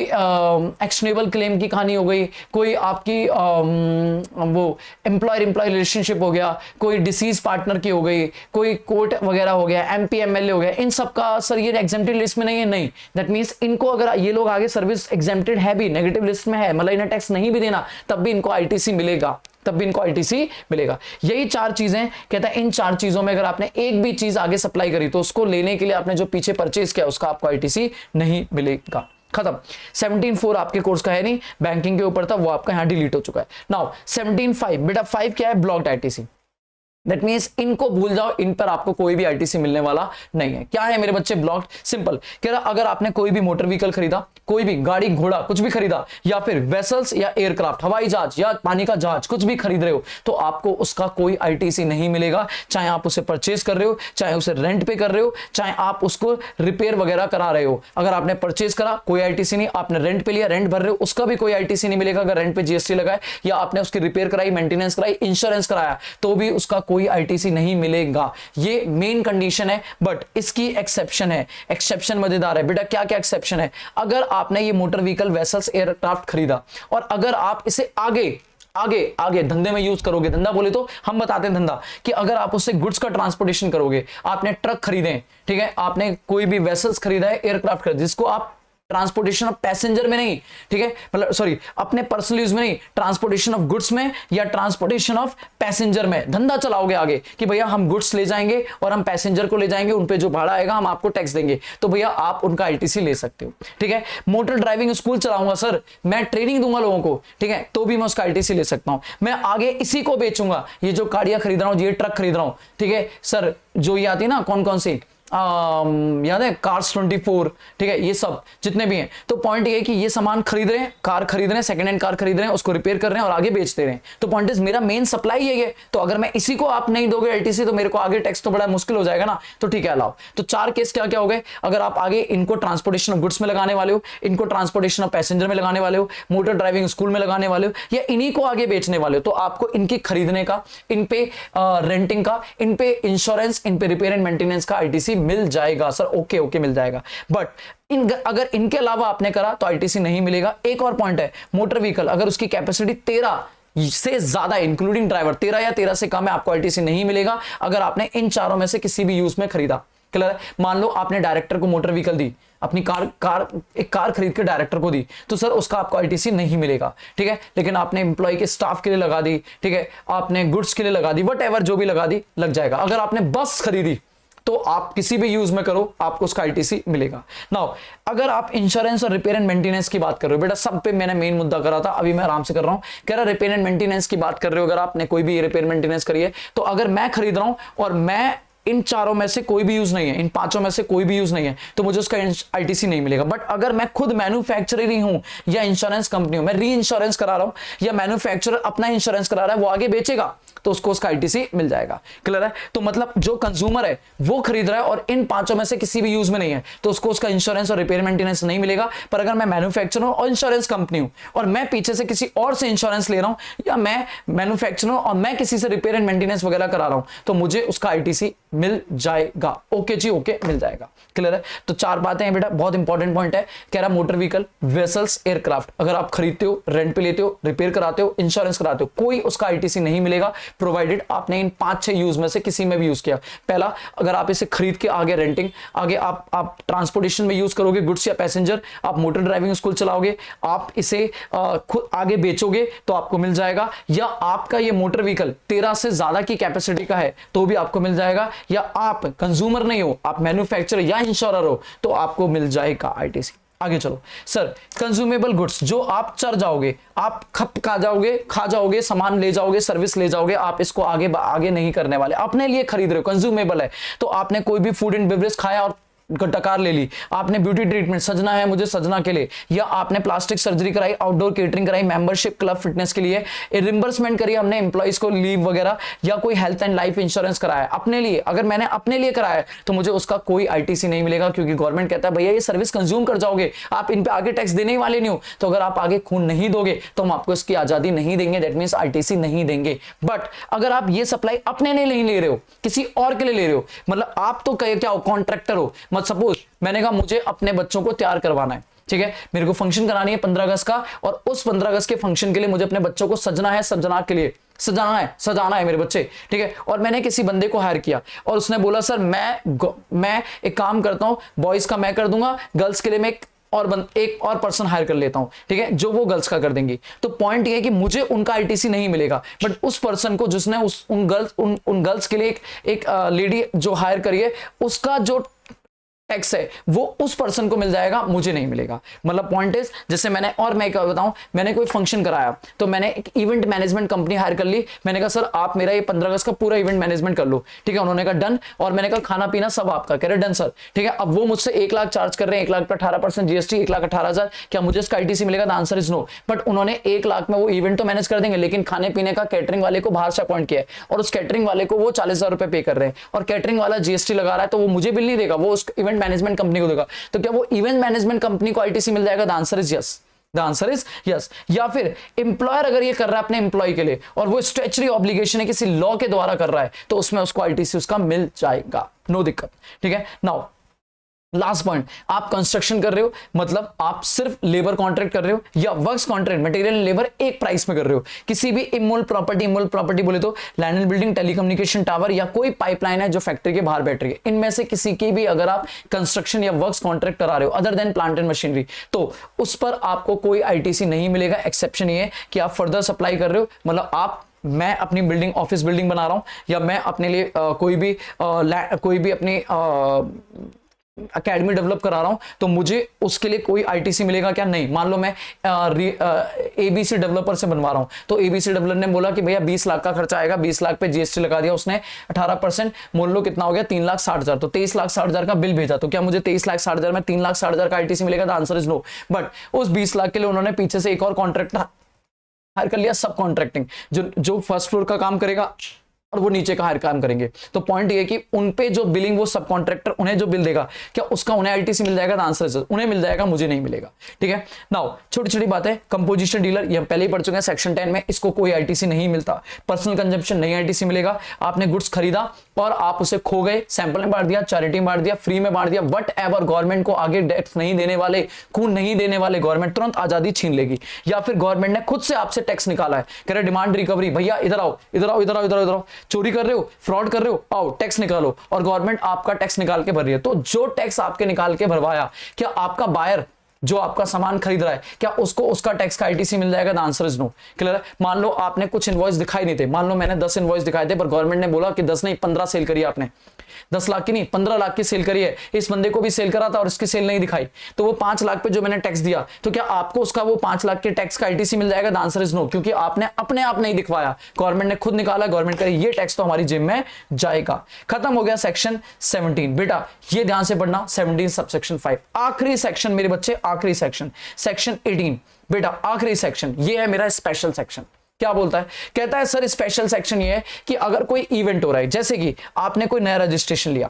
एक्शनेबल क्लेम की कहानी हो गई, कोई आपकी वो एम्प्लॉयर रिलेशनशिप हो गया, कोई डिसीज पार्टनर की हो गई, कोई कोर्ट वगैरह हो गया, एमपी एमएलए हो गया, इन सब का सर ये एग्जेम्प्टेड लिस्ट में नहीं है। नहीं, दैट मींस इनको अगर ये लोग आगे सर्विस एग्जेम्प्टेड है भी, नेगेटिव लिस्ट में है, मतलब इन्हें टैक्स नहीं भी देना, तब भी इनको आईटीसी मिलेगा, यही 4 चीजें। कहता है इन 4 चीजों में अगर आपने एक भी चीज आगे सप्लाई करी तो उसको लेने के लिए आपने जो पीछे परचेज किया उसका आपको आईटीसी नहीं मिलेगा। खत्म। 17(4) आपके कोर्स का है नहीं, बैंकिंग के ऊपर था, वो आपका यहां डिलीट हो चुका है। नाउ 17(5), बेटा 5 क्या है? Blocked ITC. दैट मीन्स इनको भूल जाओ, इन पर आपको कोई भी आईटीसी मिलने वाला नहीं है। क्या है मेरे बच्चे ब्लॉक्ड? सिंपल कह रहा, अगर आपने कोई भी मोटर व्हीकल खरीदा, कोई भी गाड़ी घोड़ा कुछ भी खरीदा, या फिर वेसल्स या एयरक्राफ्ट हवाई जहाज या पानी का जहाज कुछ भी खरीद रहे हो, तो आपको उसका कोई आईटीसी नहीं मिलेगा। चाहे आप उसे परचेज कर रहे हो, चाहे उसे रेंट पे कर रहे हो, चाहे आप उसको रिपेयर वगैरह करा रहे हो। अगर आपने परचेज करा कोई आईटीसी नहीं, आपने रेंट पे लिया रेंट भर रहे हो, उसका भी कोई आईटीसी नहीं मिलेगा अगर रेंट पे जीएसटी लगाए, या आपने उसकी रिपेयर कराई, मेंटेनेंस कराई, इंश्योरेंस कराया, तो भी उसका कोई आईटीसी नहीं मिलेगा। ये मेन कंडीशन है। बट इसकी एक्सेप्शन है, एक्सेप्शन मजेदार है बेटा। क्या क्या एक्सेप्शन है? अगर आपने ये मोटर व्हीकल वेसल्स एयरक्राफ्ट खरीदा और अगर आप इसे आगे आगे आगे धंधे में यूज करोगे, धंधा बोले तो हम बताते हैं धंधा, कि अगर आप उससे गुड्स का ट्रांसपोर्टेशन करोगे, आपने ट्रक खरीदे, ठीक है, आपने कोई भी वेसल्स खरीदा है, एयरक्राफ्ट खरीदा, जिसको आप ट्रांसपोर्टेशन ऑफ पैसेंजर में नहीं, ठीक है, मतलब सॉरी अपने पर्सनल यूज में नहीं, ट्रांसपोर्टेशन ऑफ गुड्स में या ट्रांसपोर्टेशन ऑफ पैसेंजर में धंधा चलाओगे आगे, कि भैया हम गुड्स ले जाएंगे और हम पैसेंजर को ले जाएंगे, उन पे जो भाड़ा आएगा हम आपको टैक्स देंगे, तो भैया आप उनका आईटीसी ले सकते हो। ठीक है, मोटर ड्राइविंग स्कूल चलाऊंगा सर, मैं ट्रेनिंग दूंगा लोगों को, ठीक है, तो भी मैं उसका आईटीसी ले सकता हूं। मैं आगे इसी को बेचूंगा, ये जो गाड़ियां खरीद रहा हूं, ये ट्रक खरीद रहा हूं, ठीक है सर, जो ये आती है ना कौन कौन सी याद है, कार्स 24, ठीक है, ये सब जितने भी हैं, तो पॉइंट ये है कि ये सामान खरीद रहे हैं, कार खरीद रहे हैं, सेकंड हैंड कार खरीद रहे हैं, उसको रिपेयर कर रहे हैं और आगे बेच दे रहे हैं। तो पॉइंट इज मेरा मेन सप्लाई ये है, तो अगर मैं इसी को आप नहीं दोगे एलटीसी, तो मेरे को आगे टैक्स तो बड़ा मुश्किल हो जाएगा ना। तो ठीक है, अलाउ। तो 4 केस क्या क्या हो गए? अगर आप आगे इनको ट्रांसपोर्टेशन ऑफ गुड्स में लगाने वाले हो, इनको ट्रांसपोर्टेशन ऑफ पैसेंजर में लगाने वाले हो, मोटर ड्राइविंग स्कूल में लगाने वाले हो, या इन्हीं को आगे बेचने वाले हो, तो आपको इनकी खरीदने का, इन पे रेंटिंग का, इन पे इंश्योरेंस, इन पे रिपेयर एंड मेंटेनेंस का आईटीसी मिल जाएगा सर। ओके ओके मिल जाएगा। बट अगर इनके अलावा आपने करा तो आईटीसी नहीं मिलेगा। एक और पॉइंट है, मोटर व्हीकल अगर उसकी कैपेसिटी 13 से ज्यादा है, इंक्लूडिंग ड्राइवर, 13 या 13 से कम है, आपको आईटीसी नहीं मिलेगा अगर आपने इन चारों में से किसी भी यूज में खरीदा। क्लियर है? मान लो आपने डायरेक्टर को मोटर व्हीकल दी, अपनी एक कार खरीद के डायरेक्टर को दी, तो सर उसका आपको आईटीसी नहीं मिलेगा। ठीक है, लेकिन आपने एम्प्लॉय के स्टाफ के लिए लगा दी, ठीक है, आपने गुड्स के लिए लगा दी, वट जो भी लगा दी, लग जाएगा। अगर आपने बस खरीदी तो आप किसी भी यूज में करो, आपको उसका आईटीसी मिलेगा। नाउ अगर आप इंश्योरेंस और रिपेयर एंड मेंटेनेंस की बात कर रहे हो, बेटा सब पे मैंने मेन मुद्दा करा था, अभी मैं आराम से कर रहा हूं। कह रहा रिपेयर एंड मेंटेनेंस की बात कर रहे हो, अगर आपने कोई भी रिपेयर मेंटेनेंस करी है, तो अगर मैं खरीद रहा हूं और मैं इन चारों में से कोई भी यूज नहीं है, इन 5 में से कोई भी यूज नहीं है, तो मुझे उसका आईटीसी नहीं मिलेगा। बट अगर मैं खुद मैन्युफैक्चरर ही हूं या इंश्योरेंस कंपनी हूं, मैं री इंश्योरेंस करा रहा हूं या मैन्युफैक्चरर अपना इंश्योरेंस करा रहा है, वो आगे बेचेगा, तो उसको उसका आईटीसी मिल जाएगा। क्लियर है? तो मतलब जो कंज्यूमर है वो खरीद रहा है और इन 5 में से किसी भी यूज में नहीं है, तो उसको उसका इंश्योरेंस और रिपेयर मेंटेनेंस नहीं मिलेगा। पर अगर मैं मैन्युफैक्चरर हूं और इंश्योरेंस कंपनी हूं और मैं पीछे से किसी और से इंश्योरेंस ले रहा हूं, या मैं मैन्युफैक्चरर हूं और मैं किसी से रिपेयर एंड मेंटेनेंस वगैरह करा रहा हूं, तो मुझे उसका आईटीसी मिल जाएगा। ओके जी, ओके, मिल जाएगा। क्लियर है? तो 4 बातें हैं बेटा, बहुत इंपॉर्टेंट पॉइंट है। कह रहा मोटर व्हीकल, वेसल्स, एयरक्राफ्ट अगर आप खरीदते हो, रेंट पे लेते हो, रिपेयर कराते हो, इंश्योरेंस कराते हो, कोई उसका आईटीसी नहीं मिलेगा, प्रोवाइडेड आपने इन 5-6 यूज में से किसी में भी यूज किया। पहला, अगर आप इसे खरीद के आगे रेंटिंग, आगे आप ट्रांसपोर्टेशन में यूज करोगे, गुड्स या पैसेंजर, आप मोटर ड्राइविंग स्कूल चलाओगे, आप इसे खुद आगे बेचोगे, तो आपको मिल जाएगा। या आपका ये मोटर व्हीकल 13 से ज्यादा की कैपेसिटी का है, तो भी आपको मिल जाएगा। या आप कंज्यूमर नहीं हो, आप मैन्युफैक्चरर या इंश्योरर हो, तो आपको मिल जाएगा आईटीसी। आगे चलो सर, कंज्यूमेबल गुड्स, जो आप चर जाओगे, आप खा जाओगे, सामान ले जाओगे, सर्विस ले जाओगे, आप इसको आगे नहीं करने वाले, अपने लिए खरीद रहे हो, कंज्यूमेबल है। तो आपने कोई भी फूड एंड बेवरेज खाया और टकार ले ली, आपने ब्यूटी ट्रीटमेंट, सजना है मुझे सजना के लिए, या आपने प्लास्टिक सर्जरी कराई, आउटडोर केटरिंग कराई, मेंबरशिप क्लब फिटनेस के लिए, रिम्बर्समेंट करी हमने एम्प्लॉइज को लीव वगैरह, या कोई हेल्थ एंड लाइफ इंश्योरेंस कराया अपने लिए, अगर मैंने अपने लिए कराया तो मुझे उसका कोई आईटीसी नहीं मिलेगा, क्योंकि गवर्नमेंट कहता है भैया ये सर्विस कंज्यूम कर जाओगे, आप इन पे आगे टैक्स देने ही वाले नहीं हो, तो अगर आप आगे खून नहीं दोगे तो हम आपको इसकी आजादी नहीं देंगे, दैट मींस आईटीसी नहीं देंगे। बट अगर आप ये सप्लाई अपने लिए नहीं ले रहे हो, किसी और के लिए ले रहे हो, मतलब आप तो क्या हो, कॉन्ट्रैक्टर हो, मत सपोज मैंने कहा मुझे अपने बच्चों को तैयार करवाना है, ठीक है, मेरे को फंक्शन करानी है 15 अगस्त का, और उस 15 अगस्त के फंक्शन के लिए मुझे अपने बच्चों को सजना है, सजाना है मेरे बच्चे, ठीक है, और मैंने किसी बंदे को हायर किया और उसने बोला सर मैं एक काम करता हूं, बॉयज का मैं कर दूंगा, गर्ल्स के लिए मैं एक और पर्सन हायर कर लेता हूं, ठीक है, जो वो गर्ल्स का कर देंगी। तो पॉइंट ये है कि मुझे उनका आईटीसी नहीं मिलेगा, बट उस पर्सन को जिसने उन गर्ल्स के लिए एक लेडी जो हायर करी है, उसका जो टैक्स है वो उस पर्सन को मिल जाएगा, मुझे नहीं मिलेगा। मतलब पॉइंट इज, जैसे मैंने, और मैं क्या बताऊं, मैंने कोई फंक्शन कराया तो मैंने एक इवेंट मैनेजमेंट कंपनी हायर कर ली, मैंने कहा सर आप मेरा ये 15 अगस्त का पूरा इवेंट मैनेजमेंट कर लो, ठीक है, उन्होंने कहा डन, और मैंने कहा खाना पीना सब आपका, कह रहे डन सर, ठीक है। अब वो मुझसे 1 लाख चार्ज कर रहे हैं, 1 लाख पे 18% जीएसटी, 1,18,000, क्या मुझे इसका आईटीसी मिलेगा? The answer is no. But उन्होंने 1 लाख में वो इवेंट तो मैनेज कर देंगे, लेकिन खाने पीने का कैटरिंग वाले को बाहर से अपॉइंट किया है, और उस कैटरिंग वाले को वो 40,000 रुपए पे कर रहे हैं, और कैटरिंग वाला जीएसटी लगा रहा है, तो वो मुझे बिल नहीं देगा, वो उस इवेंट मैनेजमेंट कंपनी को देगा। तो क्या वो इवेंट मैनेजमेंट कंपनी को आईटीसी मिल जाएगा? The answer is yes. The answer is yes. या फिर एम्प्लॉयर अगर ये कर रहा है अपने एम्प्लॉय के लिए, और वो स्टैच्यूटरी ऑब्लिगेशन है किसी लॉ के द्वारा कर रहा है, तो उसमें उसको आईटीसी उसका मिल जाएगा, नो दिक्कत, ठीक है। नाउ लास्ट पॉइंट, आप कंस्ट्रक्शन कर रहे हो, मतलब आप सिर्फ लेबर कॉन्ट्रैक्ट कर रहे हो, या वर्क्स कॉन्ट्रैक्ट मटेरियल लेबर एक प्राइस में कर रहे हो, किसी भी इमोल प्रॉपर्टी बोले तो land and building, telecommunication tower, या कोई पाइपलाइन है जो फैक्ट्री के बाहर बैठ रही है, इनमें से किसी की भी अगर आप कंस्ट्रक्शन या वर्क्स कॉन्ट्रैक्ट करा रहे हो other than plant and machinery, तो उस पर आपको कोई आईटीसी नहीं मिलेगा। एक्सेप्शन ये है कि आप फर्दर सप्लाई कर रहे हो, मतलब आप, मैं अपनी बिल्डिंग, ऑफिस बिल्डिंग बना रहा हूं, या मैं अपने लिए कोई भी अपनी अकेडमी डेवलप करा रहा हूं, तो मुझे उसके लिए कोई आईटीसी मिलेगा क्या? नहीं। मान लो मैं एबीसी डेवलपर से बनवा रहा हूं, तो एबीसी डेवलपर ने बोला कि भैया 20 लाख का खर्चा आएगा, 20 लाख पे जीएसटी लगा दिया उसने, 18%, मोल लो कितना हो गया? 3,60,000, तो 23,60,000 का बिल भेजा, तो क्या मुझे 23,60,000 में 3,60,000 का आईटीसी मिलेगा? The answer is no. But उस 20 लाख के लिए उन्होंने पीछे से एक और कॉन्ट्रैक्ट हायर कर लिया, सब कॉन्ट्रैक्टिंग, जो फर्स्ट फ्लोर का काम करेगा और वो नीचे का हायर काम करेंगे। तो पॉइंट ये कि उन पे जो बिलिंग, वो सब कॉन्ट्रैक्टर उन्हें जो बिल देगा, क्या उसका उन्हें आईटीसी मिल जाएगा? आंसर है उन्हें मिल जाएगा, मुझे नहीं मिलेगा, ठीक है। नाउ छोटी छोटी बातें, कंपोजिशन डीलर, ये हम पहले ही पढ़ चुके हैं सेक्शन 10 में, इसको कोई आईटीसी नहीं मिलता। पर्सनल कंजप्शन नहीं आईटीसी मिलेगा। आपने गुड्स खरीदा और आप उसे खो गए, सैंपल में बांट दिया, चैरिटी में बांट दिया, फ्री में बांट दिया, वट एवर, गवर्नमेंट को आगे टैक्स नहीं देने वाले, खून नहीं देने वाले, गवर्नमेंट तुरंत आजादी छीन लेगी। या फिर गवर्नमेंट ने खुद से आपसे टैक्स निकाला है, कह रहे डिमांड रिकवरी, भैया इधर आओ, इधर आओ, इधर आओ, इधर आओ, चोरी कर रहे हो, फ्रॉड कर रहे हो, आओ टैक्स निकालो, और गवर्नमेंट आपका टैक्स निकाल के भर रही है। तो जो टैक्स आपके निकाल के भरवाया, क्या आपका बायर जो आपका सामान खरीद रहा है, क्या उसको उसका टैक्स का आईटीसी मिल जाएगा? The answer is no. Clear है। मान लो आपने कुछ इनवॉइस दिखाई नहीं थे, मान लो मैंने 10 इनवॉइस दिखाए थे, पर गवर्नमेंट ने बोला कि 10 नहीं 15 सेल करिए आपने, 10 लाख की नहीं 15 लाख की सेल करिए, इस बंदे को भी सेल करा था और इसकी सेल नहीं दिखाई, तो वो 5 लाख पे जो मैंने टैक्स दिया, तो क्या आपको उसका वो 5 लाख के टैक्स का आईटीसी मिल जाएगा? द आंसर इज नो, क्योंकि आपने अपने आप नहीं दिखवाया, गवर्नमेंट ने खुद निकाला, गवर्नमेंट करे ये टैक्स तो हमारी जेब में जाएगा। खत्म हो गया सेक्शन 17। बेटा ये ध्यान से पढ़ना, 17 सबसेक्शन 5, आखिरी सेक्शन मेरे बच्चे, आखिरी सेक्शन, सेक्शन 18। बेटा आखिरी सेक्शन ये है मेरा स्पेशल सेक्शन। क्या बोलता है? कहता है सर स्पेशल सेक्शन ये है कि अगर कोई इवेंट हो रहा है, जैसे कि आपने कोई नया रजिस्ट्रेशन लिया,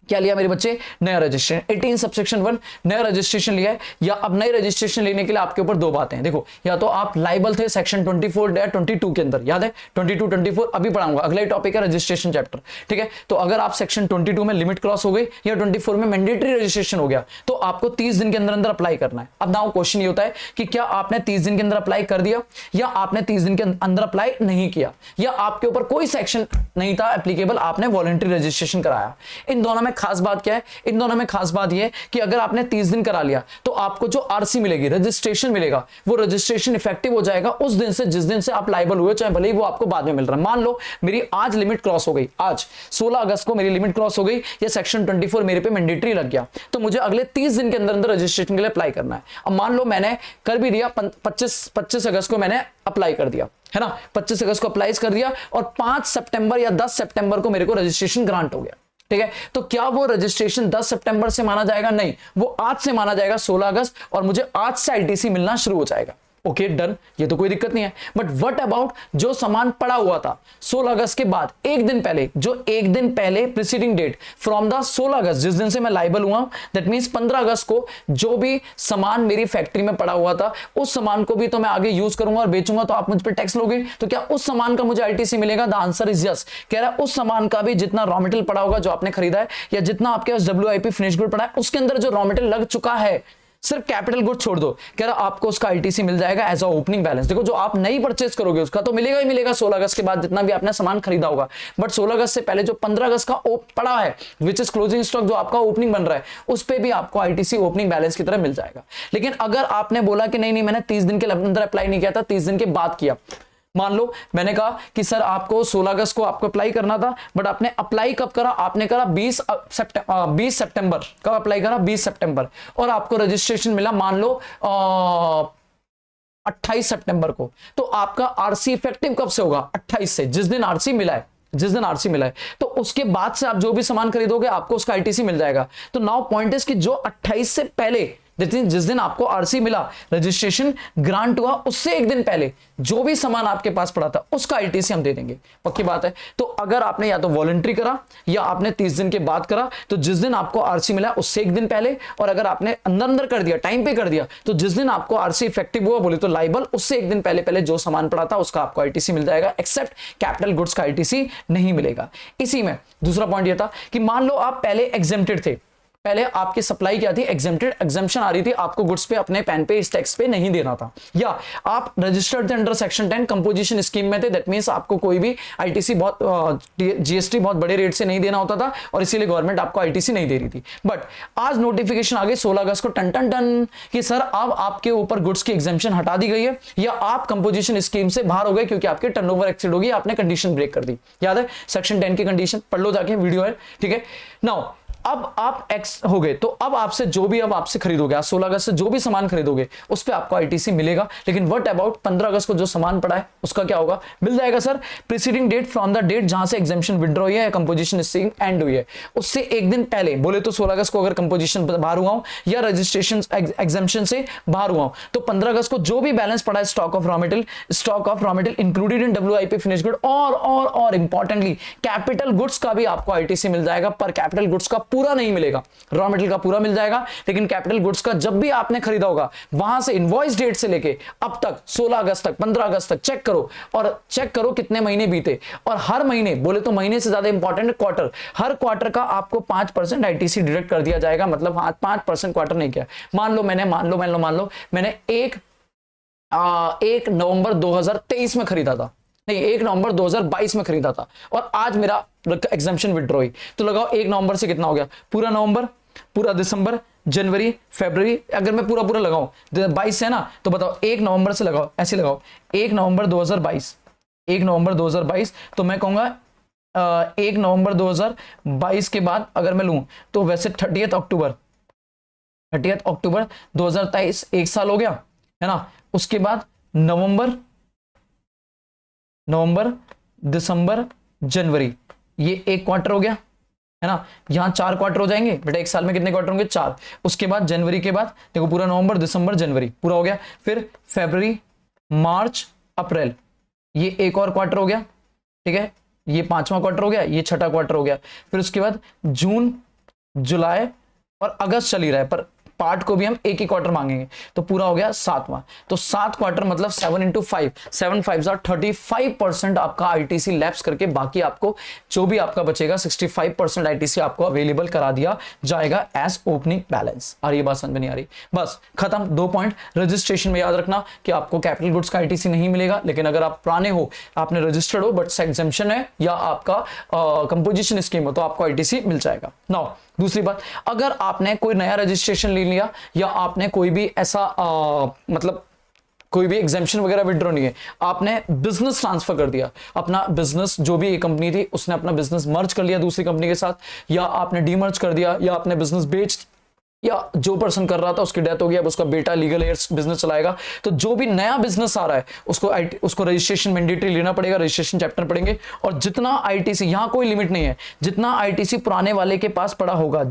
क्या लिया मेरे बच्चे? नया रजिस्ट्रेशन, 18 सबसेक्शन 1 नया रजिस्ट्रेशन लिया है, या अब नई रजिस्ट्रेशन लेने के लिए आपके ऊपर दो बातें हैं। देखो, या तो आप लाइबल थे सेक्शन 24 या 22 के अंदर, याद है 22 24 अभी पढ़ाऊंगा, अगला टॉपिक है रजिस्ट्रेशन चैप्टर, ठीक है। तो अगर आप सेक्शन 22 में लिमिट क्रॉस हो गई या 24 में मैंडेटरी रजिस्ट्रेशन हो गया, तो आपको 30 दिन के अंदर अंदर अप्लाई करना है। अब नाउ क्वेश्चन ये होता है कि क्या आपने 30 दिन के अंदर अप्लाई कर दिया, या आपने 30 दिन के अंदर अप्लाई नहीं किया, या आपके ऊपर कोई सेक्शन नहीं था एप्लीकेबल, आपने वॉलंटरी रजिस्ट्रेशन कराया। इन दोनों में खास बात क्या है? इन दोनों में खास बात यह है कि अगर आपने 30 दिन करा लिया, तो आपको जो आरसी मिलेगी, रजिस्ट्रेशन मिलेगा, वो रजिस्ट्रेशन इफेक्टिव हो जाएगा उस दिन से जिस दिन से आप लायबल हुए, चाहे भले ही वो आपको बाद में मिल रहा है। मान लो मेरी आज लिमिट क्रॉस हो गई, आज 16 अगस्त को मेरी लिमिट क्रॉस हो गई, या सेक्शन 24 मेरे पे मैंडेटरी लग गया, तो मुझे अगले 30 दिन के अंदर अंदर रजिस्ट्रेशन के लिए अप्लाई करना है। अब मान लो मैंने कर भी दिया, 25 अगस्त को मैंने अप्लाई कर दिया, है ना, 25 अगस्त को अप्लाई कर दिया, और 5 सितंबर या 10 सितंबर को मेरे को रजिस्ट्रेशन ग्रांट हो गया, ठीक है। तो क्या वो रजिस्ट्रेशन 10 सितंबर से माना जाएगा? नहीं, वो आज से माना जाएगा, 16 अगस्त, और मुझे आज से आईटीसी मिलना शुरू हो जाएगा। ओके डन, ये तो कोई दिक्कत नहीं है। बट व्हाट अबाउट जो सामान पड़ा हुआ था 16 अगस्त के बाद, एक दिन पहले, जो एक दिन पहले प्रीसीडिंग डेट फ्रॉम द 16 अगस्त, जिस दिन से मैं लाइबल हुआ, दैट मींस 15 अगस्त को जो भी सामान मेरी फैक्ट्री में पड़ा हुआ था, उस सामान को भी तो मैं आगे यूज करूंगा और बेचूंगा, तो आप मुझ पर टैक्स लोगे, तो क्या उस सामान का मुझे आईटीसी मिलेगा? The answer is yes. कह रहा है उस सामान का भी जितना रॉ मटेरियल पड़ा होगा जो आपने खरीदा है, या जितना आपके पास WIP फिनिश गुड पड़ा है, उसके अंदर जो रॉ मटेरियल लग चुका है, सिर्फ कैपिटल गुड छोड़ दो, कह रहा आपको उसका आईटीसी मिल जाएगा एज अ ओपनिंग बैलेंस। देखो जो आप नहीं परचेज करोगे उसका तो मिलेगा ही मिलेगा 16 अगस्त के बाद, जितना भी आपने सामान खरीदा होगा। बट 16 अगस्त से पहले जो 15 अगस्त का पड़ा है, विच इज क्लोजिंग स्टॉक, जो आपका ओपनिंग बन रहा है, उस पर भी आपको आईटीसी ओपनिंग बैलेंस की तरह मिल जाएगा। लेकिन अगर आपने बोला कि नहीं मैंने 30 दिन के अंदर अप्लाई नहीं किया था, 30 दिन के बाद किया, मान लो मैंने कहा कि सर आपको 16 अगस्त को आपको अप्लाई करना था, बट आपने अप्लाई कब करा, आपने करा 20 सितंबर। कब अप्लाई करा? 20 सितंबर। और आपको रजिस्ट्रेशन मिला मान लो 28 सितंबर को। तो आपका आरसी इफेक्टिव कब से होगा? 28 से, जिस दिन आरसी मिला है, जिस दिन आरसी मिला है। तो उसके बाद से आप जो भी सामान खरीदोगे आपको उसका आईटीसी मिल जाएगा। तो नाउ पॉइंट इज कि जो 28 से पहले, जिस दिन आपको आरसी मिला, रजिस्ट्रेशन ग्रांट हुआ, उससे एक दिन पहले जो भी सामान आपके पास पड़ा था उसका आईटीसी हम दे देंगे। पक्की बात है। तो अगर आपने या तो वॉलंटरी करा या आपने 30 दिन के बाद करा, तो जिस दिन आपको आरसी मिला उससे एक दिन पहले, और अगर आपने अंदर कर दिया, टाइम पे कर दिया, तो जिस दिन आपको आरसी इफेक्टिव हुआ बोले तो लाइबल, उससे एक दिन पहले पहले जो सामान पड़ा था उसका आपको आईटीसी मिल जाएगा, एक्सेप्ट कैपिटल गुड्स का आईटीसी नहीं मिलेगा। इसी में दूसरा पॉइंट यह था कि मान लो आप पहले एग्जेम्प्टेड थे, पहले आपकी सप्लाई क्या थी? एग्जेम्प्टेड, एग्जम्पशन आ रही थी, आपको गुड्स पे अपने पैन पे इस टैक्स पे नहीं देना था, या आप रजिस्टर्ड थे अंडर सेक्शन 10 कंपोजिशन स्कीम में थे, दैट मींस आपको कोई भी आईटीसी बहुत जीएसटी बहुत बड़े रेट से नहीं देना होता था और इसीलिए गवर्नमेंट आपको आईटीसी नहीं दे रही थी। बट आज नोटिफिकेशन आ गई 16 अगस्त को, टन टन टन, कि सर अब आपके ऊपर गुड्स की एग्जेम्पशन हटा दी गई है, या आप कंपोजिशन स्कीम से बाहर हो गए क्योंकि आपके टर्नओवर एक्सीड होगी, आपने कंडीशन ब्रेक कर दी। याद है सेक्शन 10 की कंडीशन? पढ़ लो जाके, वीडियो है, ठीक है। नाउ अब आप एक्स हो गए, तो अब आपसे जो भी अब आपसे खरीदोगे, आज 16 अगस्त से जो भी सामान खरीदोगे उस पे आपको आईटीसी मिलेगा। लेकिन व्हाट अबाउट 15 अगस्त को जो सामान पड़ा है उसका क्या होगा? मिल जाएगा sir, preceding date from the date जहां से एग्जेम्पशन विड्रॉ हुई है या कंपोजिशन स्कीम एंड हुई है, उससे एक दिन पहले, बोले तो 16 अगस्त को अगर कंपोजिशन बाहर हुआ हूं या रजिस्ट्रेशन एग्जेम्पशन से बाहर हुआ हूं, तो 15 अगस्त को जो भी बैलेंस पड़ा है stock of raw material included in WIP finish good और इंपॉर्टेंटली कैपिटल गुड्स का भी आपको आईटीसी मिल जाएगा। पर कैपिटल गुड्स का पूरा नहीं मिलेगा, रॉ मटेरियल का पूरा मिल जाएगा, लेकिन कैपिटल गुड्स का जब भी आपने खरीदा होगा वहां से इनवॉइस डेट से लेके अब तक 16 अगस्त तक 15 अगस्त तक चेक करो, और चेक करो कितने महीने बीते, और हर महीने, बोले तो महीने से ज्यादा इंपॉर्टेंट क्वार्टर, हर क्वार्टर का आपको 5% आईटीसी डिडक्ट कर दिया जाएगा। मतलब 5% क्वार्टर नहीं किया, मान लो मैंने 1 नवंबर 2023 में खरीदा था, नहीं 1 नवंबर 2022 में खरीदा था, और आज मेरा एग्जेम्पशन विड्रॉ हुई, तो लगाओ 1 नवंबर से कितना हो गया? पूरा नवंबर, पूरा दिसंबर, जनवरी, फरवरी, अगर मैं पूरा लगाऊं 22 है ना, तो बताओ 1 नवंबर से लगाओ, ऐसे लगाओ 1 नवंबर 2022, 1 नवंबर 2022, तो मैं कहूंगा 1 नवंबर 2022 के बाद अगर मैं लूं तो वैसे 30 अक्टूबर 2023, 1 साल हो गया है ना। उसके बाद नवंबर, दिसंबर, जनवरी, ये 1 क्वार्टर हो गया है ना। यहां 4 क्वार्टर हो जाएंगे बेटा, 1 साल में कितने क्वार्टर होंगे? 4। उसके बाद जनवरी के बाद देखो पूरा नवंबर, दिसंबर, जनवरी पूरा हो गया, फिर फरवरी, मार्च, अप्रैल, ये 1 और क्वार्टर हो गया, ठीक है, ये 5वां क्वार्टर हो गया, ये 6ठा क्वार्टर हो गया, फिर उसके बाद जून, जुलाई और अगस्त चल ही रहा है, पर पार्ट को भी हम एक ही क्वार्टर मांगेंगे, तो पूरा हो गया 7वां। तो 7 क्वार्टर मतलब 7 × 5, 7 5 35% आपका आईटीसी लैप्स करके बाकी आपको जो भी आपका बचेगा 65% आईटीसी आपको अवेलेबल करा दिया जाएगा एज ओपनिंग बैलेंस। आ रही बात समझ में? नहीं आ रही? बस खत्म। 2 पॉइंट रजिस्ट्रेशन में याद रखना कि आपको कैपिटल गुड्स का आईटीसी नहीं मिलेगा, लेकिन अगर आप पुराने हो, आपने रजिस्टर्ड हो बट एग्जेम्पशन है या आपका कंपोजिशन स्कीम हो, तो आपको आईटीसी मिल जाएगा। नाउ दूसरी बात, अगर आपने कोई नया रजिस्ट्रेशन ले लिया या आपने कोई भी ऐसा मतलब कोई भी एग्जेम्पशन वगैरह विड्रॉ नहीं है, आपने बिजनेस ट्रांसफर कर दिया, अपना बिजनेस, जो भी एक कंपनी थी उसने अपना बिजनेस मर्ज कर लिया दूसरी कंपनी के साथ, या आपने डीमर्ज कर दिया, या आपने बिजनेस बेच, या जो पर्सन कर रहा था उसकी डेथ हो गई, अब उसका बेटा लीगल एयर्स बिजनेस चलाएगा, तो जो भी नया बिजनेस आ रहा है उसको रजिस्ट्रेशन मैंडेटरी लेना पड़ेगा, रजिस्ट्रेशन चैप्टर पढ़ेंगे। और जितना आईटीसी, यहां कोई लिमिट नहीं है, जितना आईटीसी पुराने वाले के पास पड़ा होगा,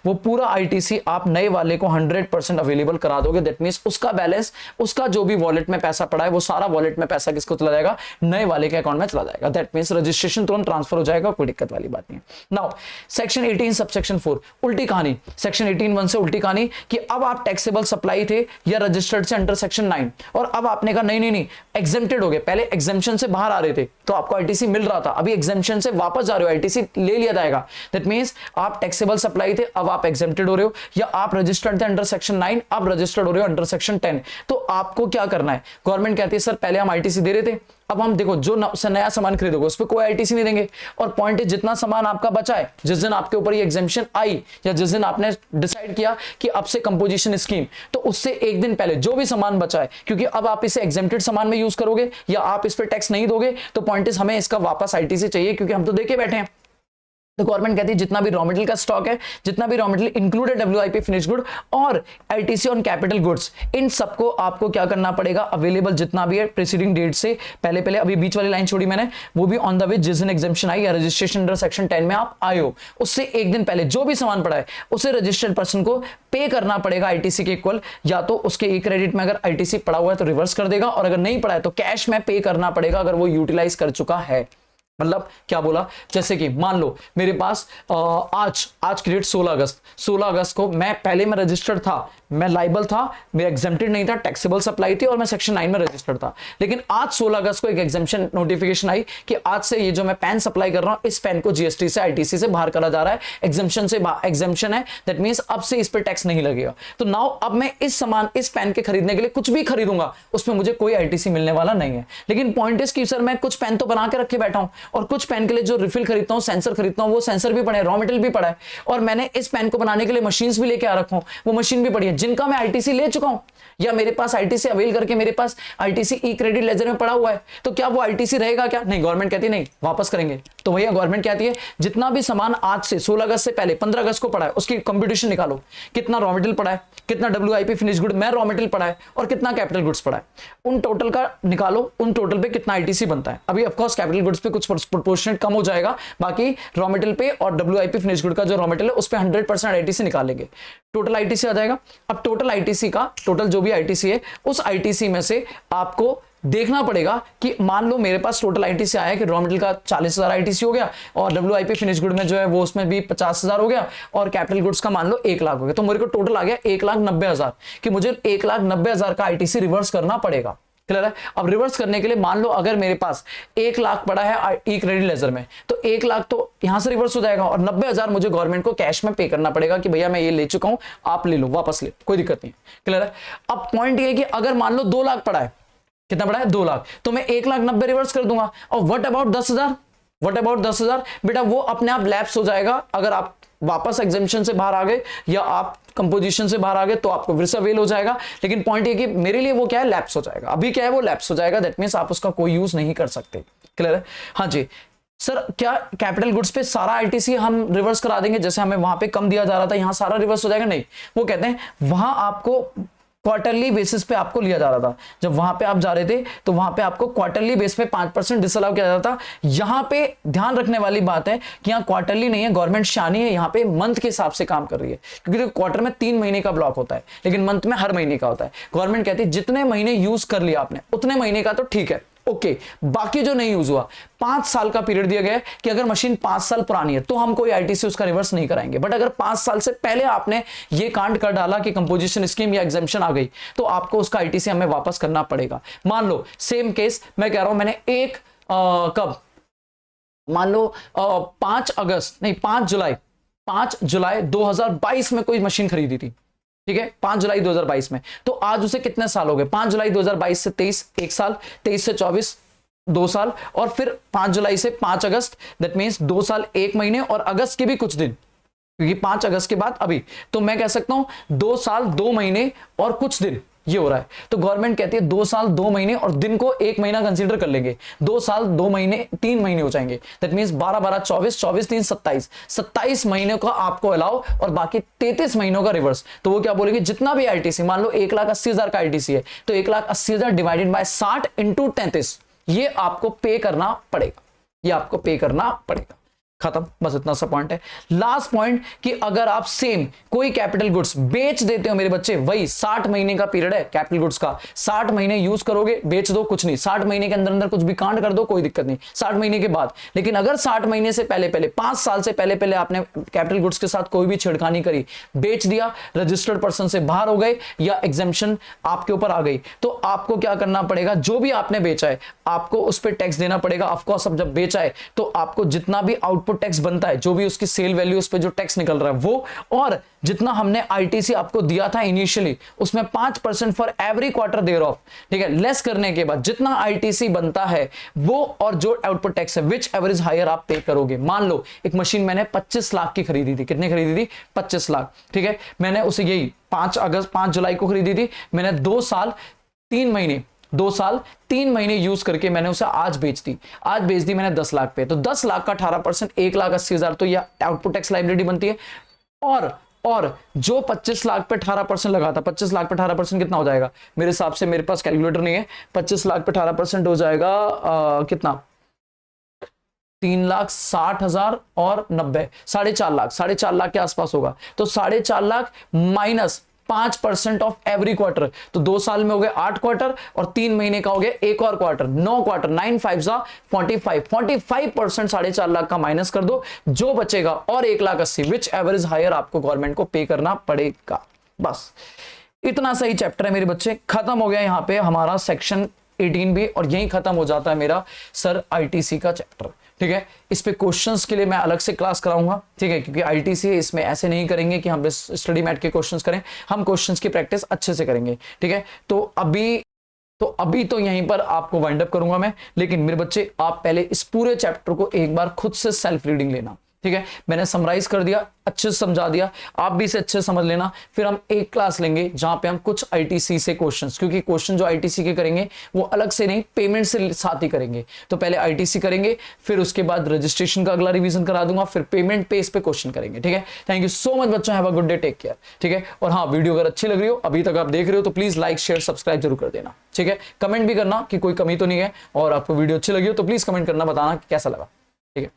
वो पूरा आईटीसी आप नए वाले को 100% अवेलेबल करा दोगे। दैट मींस उसका बैलेंस, उसका जो भी वॉलेट में पैसा पड़ा है वो सारा वॉलेट में पैसा किसको चला जाएगा? नए वाले के अकाउंट में चला जाएगा। दैट मींस रजिस्ट्रेशन तुरंत ट्रांसफर हो जाएगा, कोई दिक्कत वाली बात नहीं है। नाउ सेक्शन 18 सबसेक्शन 4 उल्टी कहानी, सेक्शन 18(1) से उल्टी कहानी कि अब आप टैक्सेबल सप्लाई थे या रजिस्टर्ड से अंडर सेक्शन 9, और अब आपने कहा नहीं एग्जेम्प्टेड हो गए, पहले एग्जेम्पशन से बाहर आ रहे थे तो आपको आईटीसी मिल रहा था, अभी एग्जेम्पशन से वापस जा रहे हो, आईटीसी ले लिया जाएगा। दैट मींस आप टैक्सेबल सप्लाई थे, अब आप एग्जेम्प्टेड हो रहे हो, या आप रजिस्टर्ड थे अंडर सेक्शन 9, अब रजिस्टर्ड हो रहे हो अंडर सेक्शन 10। तो आपको क्या करना है? गवर्नमेंट कहती है सर पहले हम आईटीसी दे रहे थे, अब हम देखो जो नया सामान खरीदोगे उस पर कोई आईटीसी नहीं देंगे, और पॉइंट है जितना सामान आपका बचा है, जिस दिन आपके ऊपर ये एग्जेम्पशन आई या जिस दिन आपने डिसाइड किया कि अब से कंपोजिशन स्कीम, तो उससे एक दिन पहले जो भी सामान बचा है, क्योंकि अब आप इसे एग्जेम्प्टेड सामान में यूज करोगे या आप इस पर टैक्स नहीं दोगे, तो पॉइंट इज हमें इसका वापस आईटीसी चाहिए, क्योंकि हम तो देके बैठे हैं। तो गवर्नमेंट कहती है जितना भी रॉ मटेरियल का स्टॉक है, जितना भी raw material included WIP finish good और आईटीसी ऑन कैपिटल गुड्स, इन सबको आपको क्या करना पड़ेगा, अवेलेबल जितना भी है प्रीसीडिंग डेट से पहले पहले, अभी बीच वाली लाइन छोड़ी मैंने, वो भी ऑन द वे जिस दिन एग्जेम्पशन आई या रजिस्ट्रेशन अंडर सेक्शन 10 में आप आए हो, उससे एक दिन पहले जो भी सामान पड़ा है उसे रजिस्टर्ड पर्सन को पे करना पड़ेगा आईटीसी के इक्वल, या तो उसके ई क्रेडिट में अगर आईटीसी पड़ा हुआ है तो रिवर्स कर देगा, और अगर नहीं पड़ा है तो कैश में पे करना पड़ेगा अगर वो यूटिलाइज कर चुका है। मतलब क्या बोला, जैसे कि मान लो मेरे पास आज की डेट 16 अगस्त को मैं रजिस्टर्ड था, मैं लाइबल था, मेरा एग्जेम्प्टेड नहीं था, टैक्सेबल सप्लाई थी और मैं सेक्शन 9 में रजिस्टर्ड था, लेकिन आज 16 अगस्त को एक एग्जेम्पशन नोटिफिकेशन आई कि आज से ये जो मैं पैन सप्लाई कर रहा हूं, इस पैन को जीएसटी से आईटीसी से बाहर करा जा रहा है, एग्जेम्पशन है, दैट मींस अब से इस पर टैक्स नहीं लगेगा। तो नाउ अब मैं इस पैन के खरीदने के लिए कुछ भी खरीदूंगा उसमें मुझे कोई आईटीसी मिलने वाला नहीं है। लेकिन पॉइंट इज कि सर मैं कुछ पेन तो बना के रखे बैठा हूं, और कुछ पेन के लिए जो रिफिल खरीदता हूं, सेंसर खरीदता हूं, वो सेंसर भी पड़े, रॉ मटेरियल भी पड़ा है, और मैंने इस पेन को बनाने के लिए मशीन्स भी लेके आ रखा हूं, वो मशीन भी पड़ी है जिनका मैं आईटीसी ले चुका हूं, या मेरे पास आईटीसी अवेल करके मेरे पास आईटीसी ई क्रेडिट लेजर में पड़ा हुआ है, तो क्या वो आईटीसी रहेगा क्या? नहीं, गवर्नमेंट कहती है नहीं, वापस करेंगे। तो भैया गवर्नमेंट कहती है जितना भी सामान आज से 16 अगस्त से पहले 15 अगस्त को पड़ा है उसकी कंप्यूटेशन निकालो, कितना रॉ मटेरियल पड़ा है, कितना डब्ल्यूआईपी फिनिश गुड में रॉ मटेरियल पड़ा है, और कितना कैपिटल गुड्स पड़ा है, उन टोटल का निकालो, उन टोटल पे कितना आईटीसी बनता है। अभी ऑफकोर्स कैपिटल गुड्स पे कुछ प्रोपोर्शनेट कम हो जाएगा, बाकी रॉ मटेरियल पे और डब्ल्यूआईपी फिनिश गुड का जो रॉ मटेरियल है उस पे 100% आईटीसी निकालेंगे, टोटल आईटीसी आ जाएगा। अब टोटल आईटीसी का, टोटल जो भी आईटीसी है उस आईटीसी में से आपको देखना पड़ेगा कि मान लो मेरे पास टोटल आईटीसी आया कि रॉ मटेरियल का 40,000 आईटीसी हो गया, और डब्ल्यूआईपी फिनिश गुड में जो है वो उसमें भी 50,000 हो गया, और कैपिटल गुड्स का मान लो 1 लाख हो गया, तो मेरे को टोटल आ गया 1,90,000 कि मुझे 1,90,000 का आईटीसी रिवर्स करना पड़ेगा। क्लियर है? अब रिवर्स करने के लिए मान लो अगर मेरे पास 1 लाख पड़ा है ई क्रेडिट लेजर में, तो 1 लाख तो यहां से रिवर्स हो जाएगा, और 90,000 मुझे गवर्नमेंट को कैश में पे करना पड़ेगा कि भैया मैं ये ले चुका हूं, आप ले लो, वापस ले, कोई दिक्कत नहीं। क्लियर है? अब पॉइंट ये कि अगर मान लो 2 लाख पड़ा है, कितना पड़ा है 2 लाख, तो मैं 1,90,000 रिवर्स कर दूंगा। और व्हाट अबाउट 10,000, व्हाट अबाउट 10,000 बेटा वो अपने आप लैप्स हो जाएगा, अगर आप वापस एग्जेम्पशन से बाहर आ गए या आप कंपोजिशन से बाहर आ गए तो आपको फिर से अवेल हो जाएगा। लेकिन पॉइंट ये कि मेरे लिए वो क्या है, लैप्स हो जाएगा, अभी क्या है वो लैप्स हो जाएगा, दैट मींस आप उसका कोई यूज नहीं कर सकते। क्लियर है? हाँ जी सर, क्या कैपिटल गुड्स पे सारा आईटीसी हम रिवर्स करा देंगे, जैसे हमें वहां पे कम दिया जा रहा था यहां सारा रिवर्स हो जाएगा? नहीं, वो कहते हैं वहां आपको क्वार्टरली बेसिस पे आपको लिया जा रहा था, जब वहां पे आप जा रहे थे तो वहां पे आपको क्वार्टरली बेस पे 5% डिसअलाउ किया जाता था। यहां पे ध्यान रखने वाली बात है कि यहां क्वार्टरली नहीं है, गवर्नमेंट शानी है, यहां पे मंथ के हिसाब से काम कर रही है, क्योंकि क्वार्टर में 3 महीने का ब्लॉक होता है, लेकिन मंथ में हर महीने का होता है। गवर्नमेंट कहती है जितने महीने यूज कर लिया आपने उतने महीने का तो ठीक है, ओके, बाकी जो नहीं यूज हुआ 5 साल का पीरियड दिया गया है कि अगर मशीन 5 साल पुरानी है तो हम कोई आईटीसी उसका रिवर्स नहीं कराएंगे, बट अगर 5 साल से पहले आपने ये कांड कर डाला कि कंपोजिशन स्कीम या एग्जेम्पशन आ गई तो आपको उसका आईटीसी हमें वापस करना पड़ेगा। मान लो सेम केस मैं कह रहा हूं, मैंने कब मान लो 5 जुलाई 2022 में कोई मशीन खरीदी थी, ठीक है, 5 जुलाई 2022 में, तो आज उसे कितने साल हो गए? 5 जुलाई 2022 से 23 1 साल, 23 से 24 2 साल, और फिर 5 जुलाई से 5 अगस्त, दैट मींस 2 साल 1 महीने और अगस्त के भी कुछ दिन, क्योंकि 5 अगस्त के बाद अभी, तो मैं कह सकता हूं 2 साल 2 महीने और कुछ दिन ये हो रहा है। तो गवर्नमेंट कहती है 2 साल 2 महीने और दिन को 1 महीना कंसीडर कर लेंगे, 2 साल 2 महीने 3 महीने हो जाएंगे, दैट मींस 12 12 24 24 3 27 महीने का आपको अलाउ, और बाकी 33 महीनों का रिवर्स। तो वो क्या बोलेंगे, जितना भी आईटीसी, मान लो 1,80,000 का आईटीसी है तो 1,80,000 डिवाइडेड बाय 60 इंटू 33, ये आपको पे करना पड़ेगा, ये आपको पे करना पड़ेगा। खत्म, बस इतना सा पॉइंट है। लास्ट पॉइंट कि अगर आप सेम कोई कैपिटल गुड्स बेच देते हो मेरे बच्चे, वही 60 महीने का पीरियड है कैपिटल गुड्स का, 60 महीने यूज करोगे, बेच दो, कुछ नहीं, 60 महीने के अंदर अंदर कुछ भी कांड कर दो, कोई दिक्कत नहीं, 60 महीने के बाद। लेकिन अगर 60 महीने से पहले 5 साल से पहले आपने कैपिटल गुड्स के साथ कोई भी छेड़खानी करी, बेच दिया, रजिस्टर्ड पर्सन से बाहर हो गए या एग्जेम्पशन आपके ऊपर आ गई, तो आपको क्या करना पड़ेगा, जो भी आपने बेचा है आपको उस पर टैक्स देना पड़ेगा। ऑफकोर्स अब जब बेचा है तो आपको जितना भी आउट आउटपुट टैक्स बनता है, जो भी उसकी सेल वैल्यू उस पर जो टैक्स निकल रहा है वो, और जितना हमने आईटीसी आपको दिया था इनिशियली उसमें 5% for every quarter thereof, ठीक है, लेस करने के बाद जितना आईटीसी बनता है वो और जो आउटपुट टैक्स है विच एवरेज हायर आप पे करोगे। मान लो एक मशीन मैंने 25 लाख की खरीदी थी, कितने खरीदी थी? 25 लाख, ठीक है, मैंने उसे यही 5 जुलाई को खरीदी थी, मैंने 2 साल 3 महीने यूज करके मैंने उसे आज बेच दी मैंने 10 लाख पे, तो 10 लाख का 18% 1,80,000, तो यह आउटपुट टैक्स लायबिलिटी बनती है। और जो 25 लाख पे 18% लगा था, 25 लाख पे 18% कितना हो जाएगा? मेरे हिसाब से, मेरे पास कैलकुलेटर नहीं है, 25 लाख पे 18% हो जाएगा कितना? 3,60,000 और 90, 4.5 लाख के आसपास होगा। तो 4.5 lakh minus 5% of every quarter, तो 2 साल में हो गए 8 क्वार्टर और 3 महीने का हो गया एक और क्वार्टर, 9 क्वार्टर, 9 5 जा 45% 4.5 लाख का माइनस कर दो, जो बचेगा और 1,80,000 विच एवरेज हायर आपको गवर्नमेंट को पे करना पड़ेगा। बस इतना सही चैप्टर है मेरे बच्चे, खत्म हो गया यहाँ पे हमारा सेक्शन 18 भी, और यही खत्म हो जाता है मेरा सर आईटीसी का चैप्टर, ठीक है। इस पे क्वेश्चंस के लिए मैं अलग से क्लास कराऊंगा, ठीक है, क्योंकि आईटीसी है, इसमें ऐसे नहीं करेंगे कि हम बस स्टडी मैट के क्वेश्चंस करें, हम क्वेश्चंस की प्रैक्टिस अच्छे से करेंगे, ठीक है। तो अभी तो यहीं पर आपको वाइंड अप करूंगा मैं, लेकिन मेरे बच्चे आप पहले इस पूरे चैप्टर को एक बार खुद से सेल्फ रीडिंग लेना, ठीक है। मैंने समराइज कर दिया, अच्छे से समझा दिया, आप भी इसे अच्छे से समझ लेना। फिर हम एक क्लास लेंगे जहां पे हम कुछ आईटीसी से क्वेश्चंस, क्योंकि क्वेश्चन जो आईटीसी के करेंगे वो अलग से नहीं, पेमेंट से साथ ही करेंगे। तो पहले आईटीसी करेंगे, फिर उसके बाद रजिस्ट्रेशन का अगला रिवीजन करा दूंगा, फिर पेमेंट पे इस पे क्वेश्चन करेंगे, ठीक है। थैंक यू सो मच बच्चों, have a good day, take care, ठीक है। और हाँ, वीडियो अगर अच्छी लग रही हो, अभी तक आप देख रहे हो, तो प्लीज लाइक शेयर सब्सक्राइब जरूर कर देना, ठीक है। कमेंट भी करना कि कोई कमी तो नहीं है, और आपको वीडियो अच्छी लगी हो तो प्लीज कमेंट करना, बताना कि कैसा लगा, ठीक है।